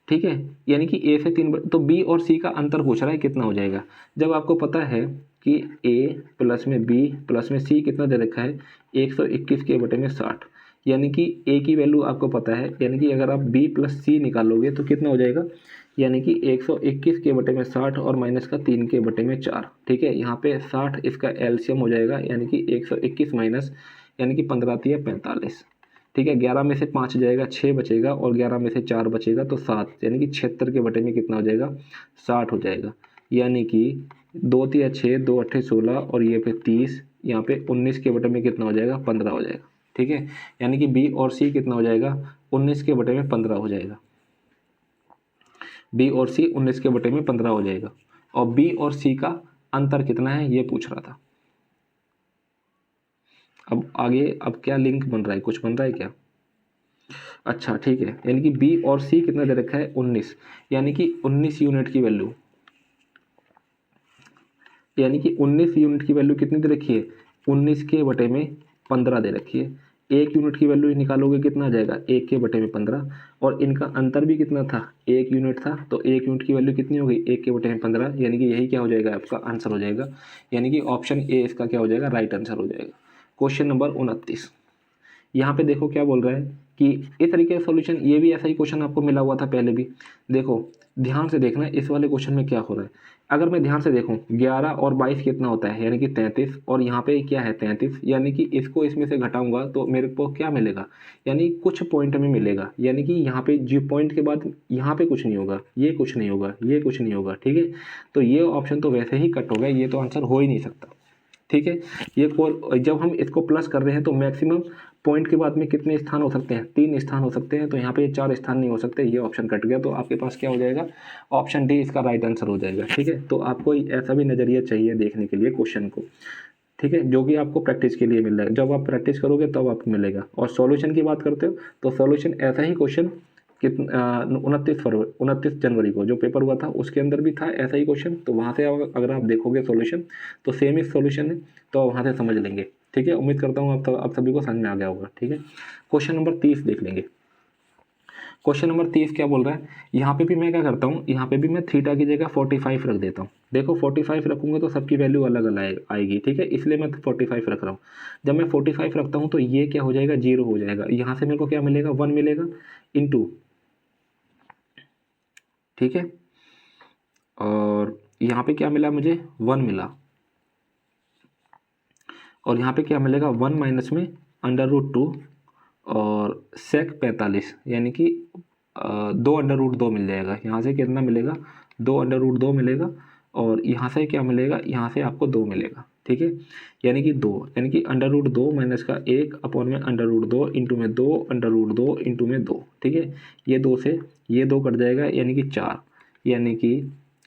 ठीक है, यानी कि ए से 3, तो बी और सी का अंतर पूछ रहा है कितना हो जाएगा। जब आपको पता है कि ए प्लस में बी प्लस में सी कितना दे रखा है 121 के बटे में 60, यानी कि ए की वैल्यू आपको पता है, यानी कि अगर आप बी प्लस सी निकालोगे तो कितना हो जाएगा, यानी कि 121 के बटे में 60 और माइनस का 3 के बटे में 4। ठीक है, यहाँ पे 60 इसका एलसीएम हो जाएगा, यानी कि 121 माइनस, यानी कि 15 × 45। ठीक है, 11 में से 5 जाएगा 6 बचेगा, और 11 में से 4 बचेगा तो 7, यानी कि 76 के बटे में कितना हो जाएगा 60 हो जाएगा, यानी कि 2 × 6, 2 × 8 16, और ये पे 30, यहाँ पे 19 के बटे में कितना हो जाएगा 15 हो जाएगा। ठीक है, यानी कि बी और सी कितना हो जाएगा 19 के बटे में 15 हो जाएगा, बी और सी 19 के बटे में 15 हो जाएगा। और बी और सी का अंतर कितना है ये पूछ रहा था। अब आगे अब क्या लिंक बन रहा है, कुछ बन रहा है क्या, अच्छा ठीक है, यानी कि बी और सी कितना दे रखा है 19, यानी कि 19 यूनिट की वैल्यू, यानी कि 19 यूनिट की वैल्यू कितनी दे रखी है 19 के बटे में 15 दे रखी है। 1 यूनिट की वैल्यू निकालोगे कितना आ जाएगा 1 के बटे में 15, और इनका अंतर भी कितना था 1 यूनिट था, तो 1 यूनिट की वैल्यू कितनी हो गई 1 के बटे में 15, यानी कि यही क्या हो जाएगा आपका आंसर हो जाएगा, यानी कि ऑप्शन ए इसका क्या हो जाएगा राइट आंसर हो जाएगा। क्वेश्चन नंबर 29, यहाँ पे देखो क्या बोल रहा है कि इस तरीके का सॉल्यूशन, ये भी ऐसा ही क्वेश्चन आपको मिला हुआ था पहले भी। देखो ध्यान से देखना इस वाले क्वेश्चन में क्या हो रहा है। अगर मैं ध्यान से देखूं 11 और 22 कितना होता है, यानी कि 33, और यहाँ पे क्या है 33, यानी कि इसको इसमें से घटाऊंगा तो मेरे को क्या मिलेगा, यानी कुछ पॉइंट में मिलेगा, यानी कि यहाँ पे जी पॉइंट के बाद यहाँ पे कुछ नहीं होगा, ये कुछ नहीं होगा, ये कुछ नहीं होगा। ठीक है, तो ये ऑप्शन तो वैसे ही कट हो गया, ये तो आंसर हो ही नहीं सकता। ठीक है, ये जब हम इसको प्लस कर रहे हैं तो मैक्सिमम पॉइंट के बाद में कितने स्थान हो सकते हैं 3 स्थान हो सकते हैं, तो यहाँ पे 4 स्थान नहीं हो सकते, ये ऑप्शन कट गया, तो आपके पास क्या हो जाएगा ऑप्शन डी इसका राइट आंसर हो जाएगा। ठीक है, तो आपको ऐसा भी नज़रिया चाहिए देखने के लिए क्वेश्चन को, ठीक है, जो कि आपको प्रैक्टिस के लिए मिल रहा है, जब आप प्रैक्टिस करोगे तब आपको मिलेगा। और सॉल्यूशन की बात करते हो तो सॉल्यूशन ऐसा ही क्वेश्चन 29 जनवरी को जो पेपर हुआ था उसके अंदर भी था ऐसा ही क्वेश्चन, तो वहाँ से अगर आप देखोगे सॉल्यूशन तो सेम ही सॉल्यूशन है, तो वहाँ से समझ लेंगे। ठीक है, उम्मीद करता हूँ आप सभी को समझ में आ गया होगा। ठीक है, क्वेश्चन नंबर 30 देख लेंगे। क्वेश्चन नंबर 30 क्या बोल रहा है, यहाँ पे भी मैं क्या करता हूँ, यहाँ पे भी मैं थीटा की जगह 45 रख देता हूँ। देखो 45 रखूंगा तो सबकी वैल्यू अलग अलग आएगी, ठीक है, इसलिए मैं 45 रख रहा हूँ। जब मैं 45 रखता हूँ तो ये क्या हो जाएगा 0 हो जाएगा, यहाँ से मेरे को क्या मिलेगा 1 मिलेगा इंटू, ठीक है, और यहाँ पे क्या मिला मुझे 1 मिला, और यहाँ पे क्या मिलेगा 1 माइनस में √2 और सेक 45, यानी कि 2 √2 मिल जाएगा। यहाँ से कितना मिलेगा 2 √2 मिलेगा, और यहाँ से क्या मिलेगा, यहाँ से आपको 2 मिलेगा। ठीक है, यानी कि 2, यानी कि √2 माइनस का 1 अपॉन में √2 इंटू में 2 √2 इंटू में 2। ठीक है, ये 2 से ये 2 कट जाएगा, यानी कि 4, यानी कि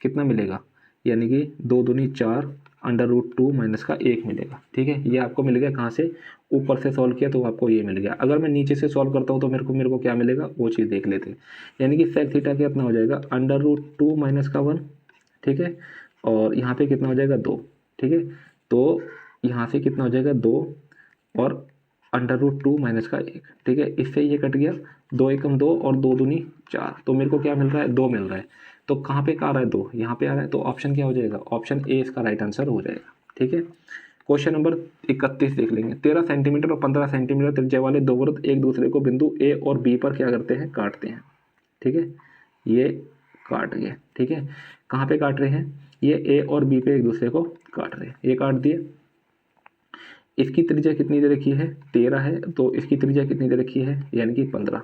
कितना मिलेगा, यानी कि 2 दूनी 4 √2 माइनस का 1 मिलेगा। ठीक है, ये आपको मिल गया कहाँ से, ऊपर से सॉल्व किया तो आपको ये मिल गया। अगर मैं नीचे से सॉल्व करता हूँ तो मेरे को क्या मिलेगा वो चीज़ देख लेते हैं। यानी कि सेक थीटा कितना हो जाएगा √2 माइनस का 1, ठीक है, और यहाँ पे कितना हो जाएगा 2। ठीक है, तो यहाँ से कितना हो जाएगा 2 और √2 माइनस का 1, ठीक है। इससे ये कट गया, 2 एकम 2 और 2 दूनी 4, तो मेरे को क्या मिल रहा है, 2 मिल रहा है। तो कहाँ पे आ रहा है, 2 यहाँ पे आ रहा है, तो ऑप्शन क्या हो जाएगा, ऑप्शन ए इसका राइट आंसर हो जाएगा, ठीक है। क्वेश्चन नंबर 31 देख लेंगे। 13 सेंटीमीटर और 15 सेंटीमीटर त्रिज्या वाले दो वृत्त एक दूसरे को बिंदु ए और बी पर क्या करते हैं, काटते हैं, ठीक है। ये काट गए, ठीक है। कहाँ पे काट रहे हैं, ये ए और बी पे एक दूसरे को काट रहे हैं, ये काट दिए। इसकी त्रिज्या कितनी दे रखी है, 13 है, तो इसकी त्रिज्या कितनी दे रखी है, यानी कि 15,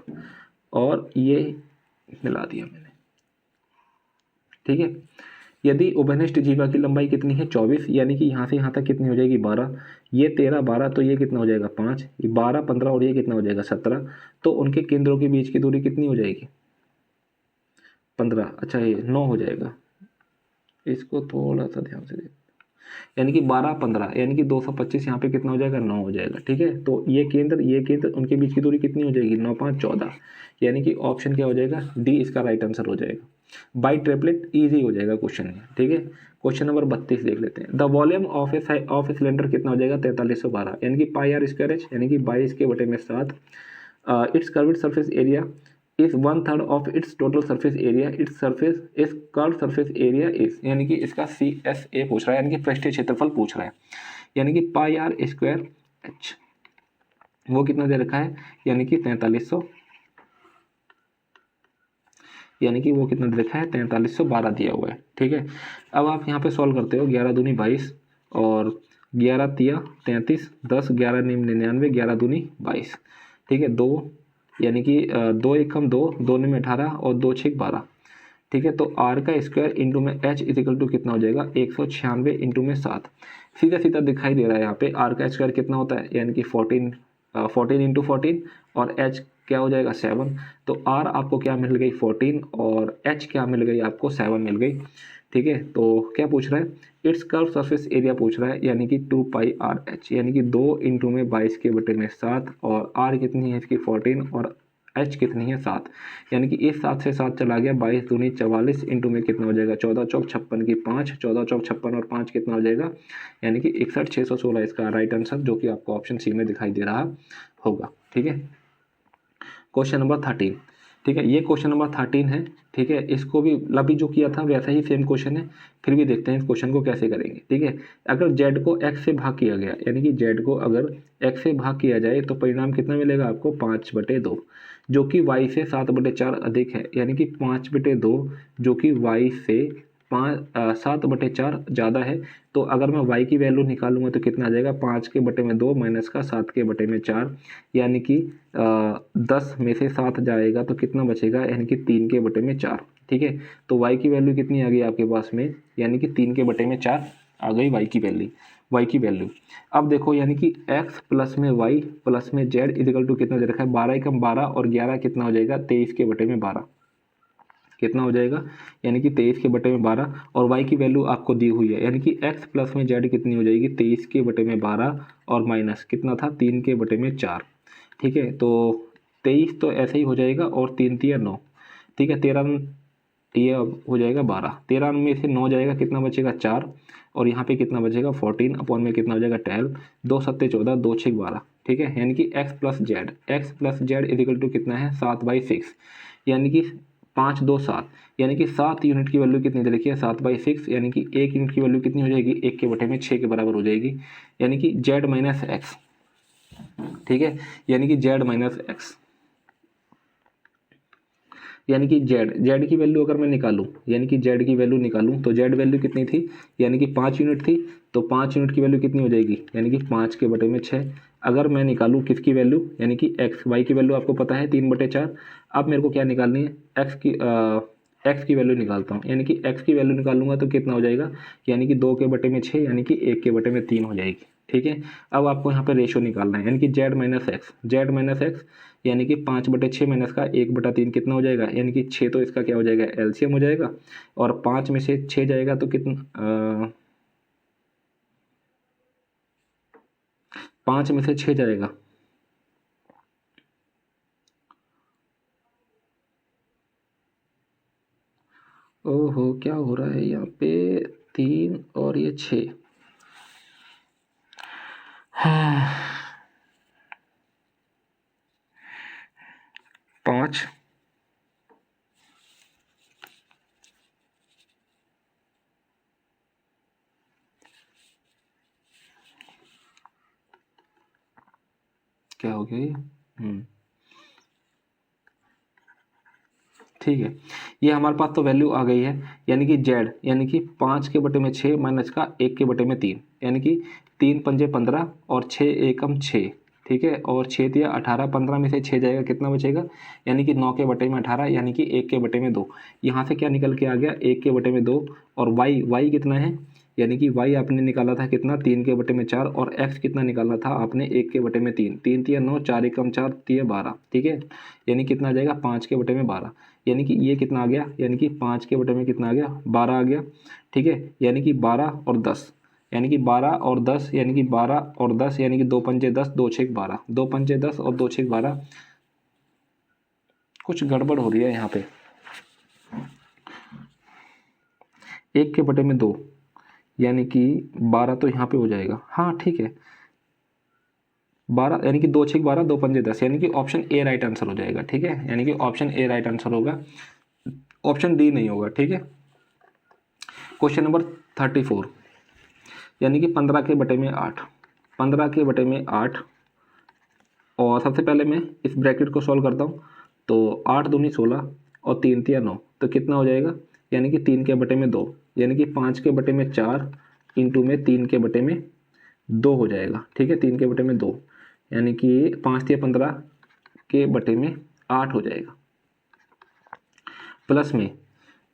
और ये मिला दिया मैंने, ठीक है। यदि उभयनिष्ठ जीवा की लंबाई कितनी है, 24, यानी कि यहाँ से यहाँ तक कितनी हो जाएगी, 12, ये 13 12, तो ये कितना हो जाएगा 5, ये 12 15 और ये कितना हो जाएगा 17, तो उनके केंद्रों के बीच की दूरी कितनी हो जाएगी, 15, अच्छा ये 9 हो जाएगा। इसको थोड़ा सा ध्यान से देखो, यानी कि 12 15, यानी कि 225, यहाँ पे कितना हो जाएगा, 9 हो जाएगा, ठीक है। तो ये केंद्र उनके बीच की दूरी कितनी हो जाएगी, 9 5 14, यानी कि ऑप्शन क्या हो जाएगा, डी इसका राइट आंसर हो जाएगा। बाई ट्रिपलेट ईजी हो जाएगा क्वेश्चन में, ठीक है। क्वेश्चन नंबर 32 देख लेते हैं। The volume of a cylinder कितना हो जाएगा, 4312, यानी कि पाई आर स्क्वायर एच, यानी कि 22 के बटे में 7। It's curved surface area is 1/3 of its total surface area, its surface इस कर्व सरफेस एरिया इज, यानी कि इसका CSA पूछ रहा है, यानी कि पृष्ठीय क्षेत्रफल पूछ रहा है, यानी कि पाई आर स्क्वायर एच वो कितना दे रखा है, यानी कि 4300, यानी कि वो कितना दे रखा है, 4312 दिया हुआ है, ठीक है। अब आप यहाँ पे सॉल्व करते हो, 11 दूनी 22 और 11 तिया 33, 10 11 99, 11 दूनी 22, ठीक है। 2 यानी कि 2 एकम 2, 2 में 18 और 2 6 12, ठीक है। तो आर का स्क्वायर इंटू में एच इजिकल टू कितना हो जाएगा, 196 इंटू में 7, सीधा सीधा दिखाई दे रहा है यहाँ पे। आर का स्क्वायर कितना होता है, यानी कि 14 इंटू 14 और एच क्या हो जाएगा 7, तो आर आपको क्या मिल गई 14 और एच क्या मिल गई आपको 7 मिल गई, ठीक है। तो क्या पूछ रहा है, इट्स कर्व सरफेस एरिया पूछ रहा है, यानी कि 2 पाई आर एच, यानी कि 2 इंटू में 22 के बटे में 7 और आर कितनी है इसकी 14 और एच कितनी है 7, यानी कि इस 7 से 7 चला गया, 22 दूनी 44 इंटू में कितना हो जाएगा 14 चौक 56 की 5, 14 चौक 56 और 5 कितना हो जाएगा, यानी कि 61,616 इसका राइट आंसर, जो कि आपको ऑप्शन सी में दिखाई दे रहा होगा, ठीक है। क्वेश्चन नंबर 13, ठीक है। ये क्वेश्चन नंबर 13 है, ठीक है। इसको भी अभी जो किया था वैसा ही सेम क्वेश्चन है, फिर भी देखते हैं इस क्वेश्चन को कैसे करेंगे, ठीक है। अगर z को x से भाग किया गया, यानी कि z को अगर x से भाग किया जाए तो परिणाम कितना मिलेगा आपको, 5/2, जो कि y से 7/4 अधिक है, यानी कि 5/2 जो कि y से 7/4 ज़्यादा है। तो अगर मैं y की वैल्यू निकालूंगा तो कितना आ जाएगा, 5 के बटे में 2 माइनस का 7 के बटे में 4, यानी कि 10 में से 7 जाएगा तो कितना बचेगा, यानी कि 3 के बटे में 4, ठीक है। तो y की वैल्यू कितनी आ गई आपके पास में, यानी कि 3 के बटे में 4 आ गई y की वैल्यू। अब देखो, यानी कि x प्लस में y प्लस में z इजिकल टू कितना दे रखा है, 12 एकम 12 और 11 कितना हो जाएगा, 23 के बटे में 12 कितना हो जाएगा, यानी कि 23 के बटे में 12, और y की वैल्यू आपको दी हुई है, यानी कि x प्लस में z कितनी हो जाएगी, 23 के बटे में 12 और माइनस कितना था, 3 के बटे में 4, ठीक है। तो 23 तो ऐसे ही हो जाएगा और 3 3 9, ठीक है। 13 ये हो जाएगा 12, 13 में से 9 जाएगा, कितना बचेगा 4, और यहाँ पे कितना बचेगा 14 अपॉन में कितना हो जाएगा 12, 2 7 14, 2 6 12, ठीक है। यानी कि x plus Z is equal to कितना है 7/6, यानी कि 5 2 7, यानी कि 7 यूनिट की वैल्यू कितनी दे रखी है 7/6, यानी कि 1 यूनिट की वैल्यू कितनी हो जाएगी, 1 के बटे में 6 के बराबर हो जाएगी, यानी कि z माइनस एक्स, ठीक है। यानी कि z माइनस एक्स, यानी कि z की वैल्यू अगर मैं निकालूं, यानी कि z की वैल्यू निकालूं तो z वैल्यू कितनी थी, यानी कि 5 यूनिट थी, तो 5 यूनिट की वैल्यू कितनी हो जाएगी, यानी कि 5 के बटे में 6। अगर मैं निकालूं किसकी वैल्यू, यानी कि y की वैल्यू आपको पता है 3/4। अब मेरे को क्या निकालनी है, x की वैल्यू निकालता हूँ, यानी कि x की वैल्यू निकालूंगा तो कितना हो जाएगा, यानी कि 2 के बटे में 6, यानी कि 1 के बटे में 3 हो जाएगी, ठीक है। अब आपको यहाँ पे रेशो निकालना है, यानी कि z माइनस एक्स, यानी कि 5/6 माइनस का 1/3 कितना हो जाएगा, यानी कि 6, तो इसका क्या हो जाएगा एलसीएम हो जाएगा, और 5 में से 6 जाएगा तो कितना 5 में से 6 जाएगा, ओहो क्या हो रहा है यहाँ पे, 3 और ये 6, 5 क्या हो गया ठीक है, ये हमारे पास तो वैल्यू आ गई है, यानी कि जेड यानी कि 5 के बटे में 6 माइनस का 1 के बटे में 3, यानी कि 3 पंजे 15 और 6 एकम 6, ठीक है, और 6 दिया 18, 15 में से 6 जाएगा कितना बचेगा, यानी कि 9 के बटे में 18, यानी कि 1 के बटे में 2। यहाँ से क्या निकल के आ गया, 1 के बटे में 2, और वाई कितना है, यानी कि y आपने निकाला था कितना, 3 के बटे में 4, और x कितना निकाला था आपने, 1 के बटे में 3, 3 तिया 9, 4 एकम 4 तिया 12, ठीक है, यानी कितना आ जाएगा 5 के बटे में 12, यानी कि ये कितना आ गया, यानी कि 5 के बटे में कितना आ गया, 12 आ गया, ठीक है, यानी कि 12 और 10, यानी कि 12 और 10, यानी कि 12 और 10, यानी कि 2 पंजे 10, 2 छेक 12, 2 पंजे 10 और 2 छेक 12, कुछ गड़बड़ हो रही है यहाँ पे, 1 के बटे में 2, यानी कि 12 तो यहाँ पे हो जाएगा, हाँ ठीक है, 12 यानी कि 2 छेक 12, 2 पंजे 10, यानी कि ऑप्शन ए राइट आंसर हो जाएगा, ठीक है, यानी कि ऑप्शन ए राइट आंसर होगा, ऑप्शन डी नहीं होगा, ठीक है। क्वेश्चन नंबर 34, यानी कि 15 के बटे में 8, 15 के बटे में 8, और सबसे पहले मैं इस ब्रैकेट को सॉल्व करता हूँ, तो 8 दूनी 16 और 3 तिया 9, तो कितना हो जाएगा, यानी कि 3 के बटे में 2, यानी कि 5 के बटे में 4 इंटू में 3 के बटे में 2 हो जाएगा, ठीक है, 3 के बटे में 2, यानी कि 5 तिया 15 के बटे में 8 हो जाएगा, प्लस में,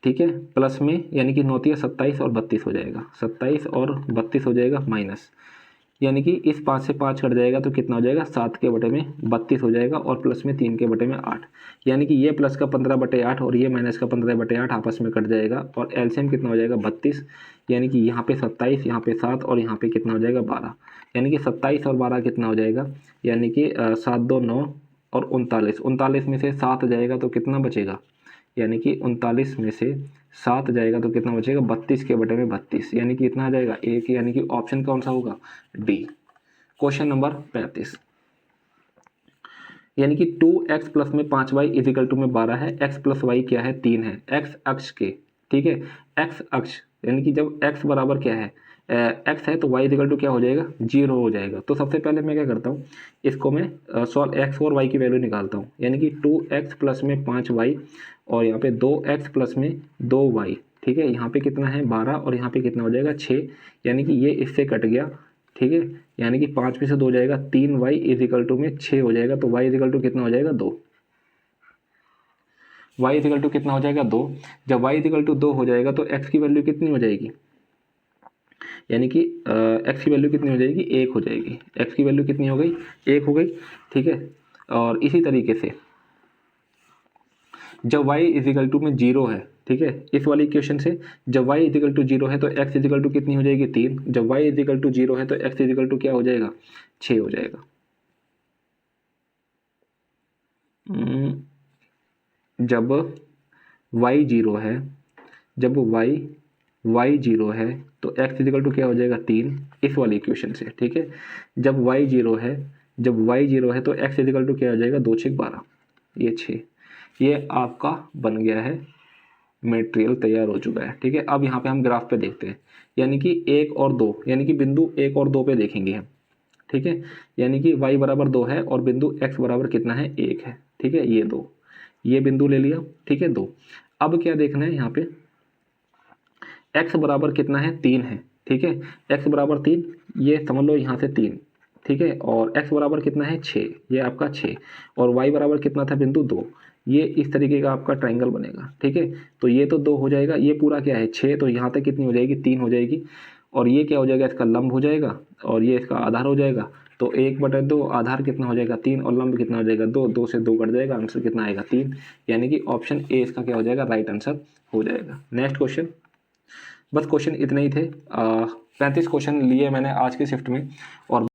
ठीक है, प्लस में, यानी कि 9 तिया 27 और 32 हो जाएगा, 27 और 32 हो जाएगा, माइनस, यानी कि इस 5 से 5 कट जाएगा तो कितना हो जाएगा, 7 के बटे में 32 हो जाएगा, और प्लस में 3 के बटे में 8, यानी कि ये प्लस का 15 बटे 8 और ये माइनस का 15 बटे 8 आपस में कट जाएगा, और एलसीएम कितना हो जाएगा 32, यानी कि यहाँ पे 27, यहाँ पे 7 और यहाँ पे कितना हो जाएगा 12, यानी कि 27 और 12 कितना हो जाएगा, यानी कि 7 2 9 और 39, 39 में से 7 जाएगा तो कितना बचेगा, यानी कि 39 में से 7 जाएगा तो कितना बचेगा, 32 के बटे में 32, यानी कि कितना आ जाएगा 1, यानी कि ऑप्शन कौन सा होगा, डी। क्वेश्चन नंबर 35, यानी कि 2x प्लस में 5y इजिकल टू में 12 है, x प्लस वाई क्या है, 3 है, x अक्ष के, ठीक है, x अक्ष, यानी कि जब x बराबर क्या है, x है तो y इजिकल टू क्या हो जाएगा, 0 हो जाएगा। तो सबसे पहले मैं क्या करता हूँ, इसको मैं सॉल्व x और y की वैल्यू निकालता हूँ, यानी कि 2x प्लस में 5y और यहाँ पे 2x प्लस में 2y, ठीक है, यहाँ पे कितना है 12 और यहाँ पे कितना हो जाएगा 6, यानी कि ये इससे कट गया, ठीक है, यानी कि 5 में से 2 जाएगा, 3y इजिकल टू में 6 हो जाएगा, तो y इजिकल टू कितना हो जाएगा 2, y इजिकल टू कितना हो जाएगा 2, जब y इजिकल टू 2 हो जाएगा तो x की वैल्यू कितनी हो जाएगी, यानी कि x की वैल्यू कितनी हो जाएगी, 1 हो जाएगी, x की वैल्यू कितनी हो गई, 1 हो गई, ठीक है, और इसी तरीके से जब y इजिकल टू में 0 है, ठीक है, इस वाली इक्वेशन से जब y इजिकल टू 0 है तो x इजिकल टू कितनी हो जाएगी 3, जब y इजिकल टू 0 है तो x इजिकल टू क्या हो जाएगा 6 हो जाएगा। जब y 0 है, जब y 0 है तो x इजिकल टू क्या हो जाएगा 3, इस वाली इक्वेशन से, ठीक है, जब y 0 है, जब y 0 है तो x इजिकल टू क्या हो जाएगा 2 6 12, ये 6, ये आपका बन गया है, मटेरियल तैयार हो चुका है, ठीक है। अब यहाँ पे हम ग्राफ पे देखते हैं, यानी कि 1 और 2, यानी कि बिंदु 1 और 2 पे देखेंगे हम, ठीक है, यानी कि y बराबर 2 है और बिंदु x बराबर कितना है 1 है, ठीक है, ये 2, ये बिंदु ले लिया, ठीक है 2। अब क्या देखना है यहाँ पे, x बराबर कितना है 3 है, ठीक है, x बराबर 3, ये समझ लो यहाँ से 3, ठीक है, और x बराबर कितना है 6, ये आपका 6, और y बराबर कितना था बिंदु 2, ये इस तरीके का आपका ट्राइंगल बनेगा, ठीक है, तो ये तो 2 हो जाएगा, ये पूरा क्या है 6, तो यहाँ तक कितनी हो जाएगी 3 हो जाएगी, और ये क्या हो जाएगा इसका लंब हो जाएगा, और ये इसका आधार हो जाएगा, तो 1/2 आधार कितना हो जाएगा 3 और लंब कितना हो जाएगा 2, 2 से 2 कट जाएगा, आंसर कितना आएगा 3, यानी कि ऑप्शन ए इसका क्या हो जाएगा राइट आंसर हो जाएगा। नेक्स्ट क्वेश्चन, बस क्वेश्चन इतने ही थे, 35 क्वेश्चन लिए मैंने आज के शिफ्ट में, और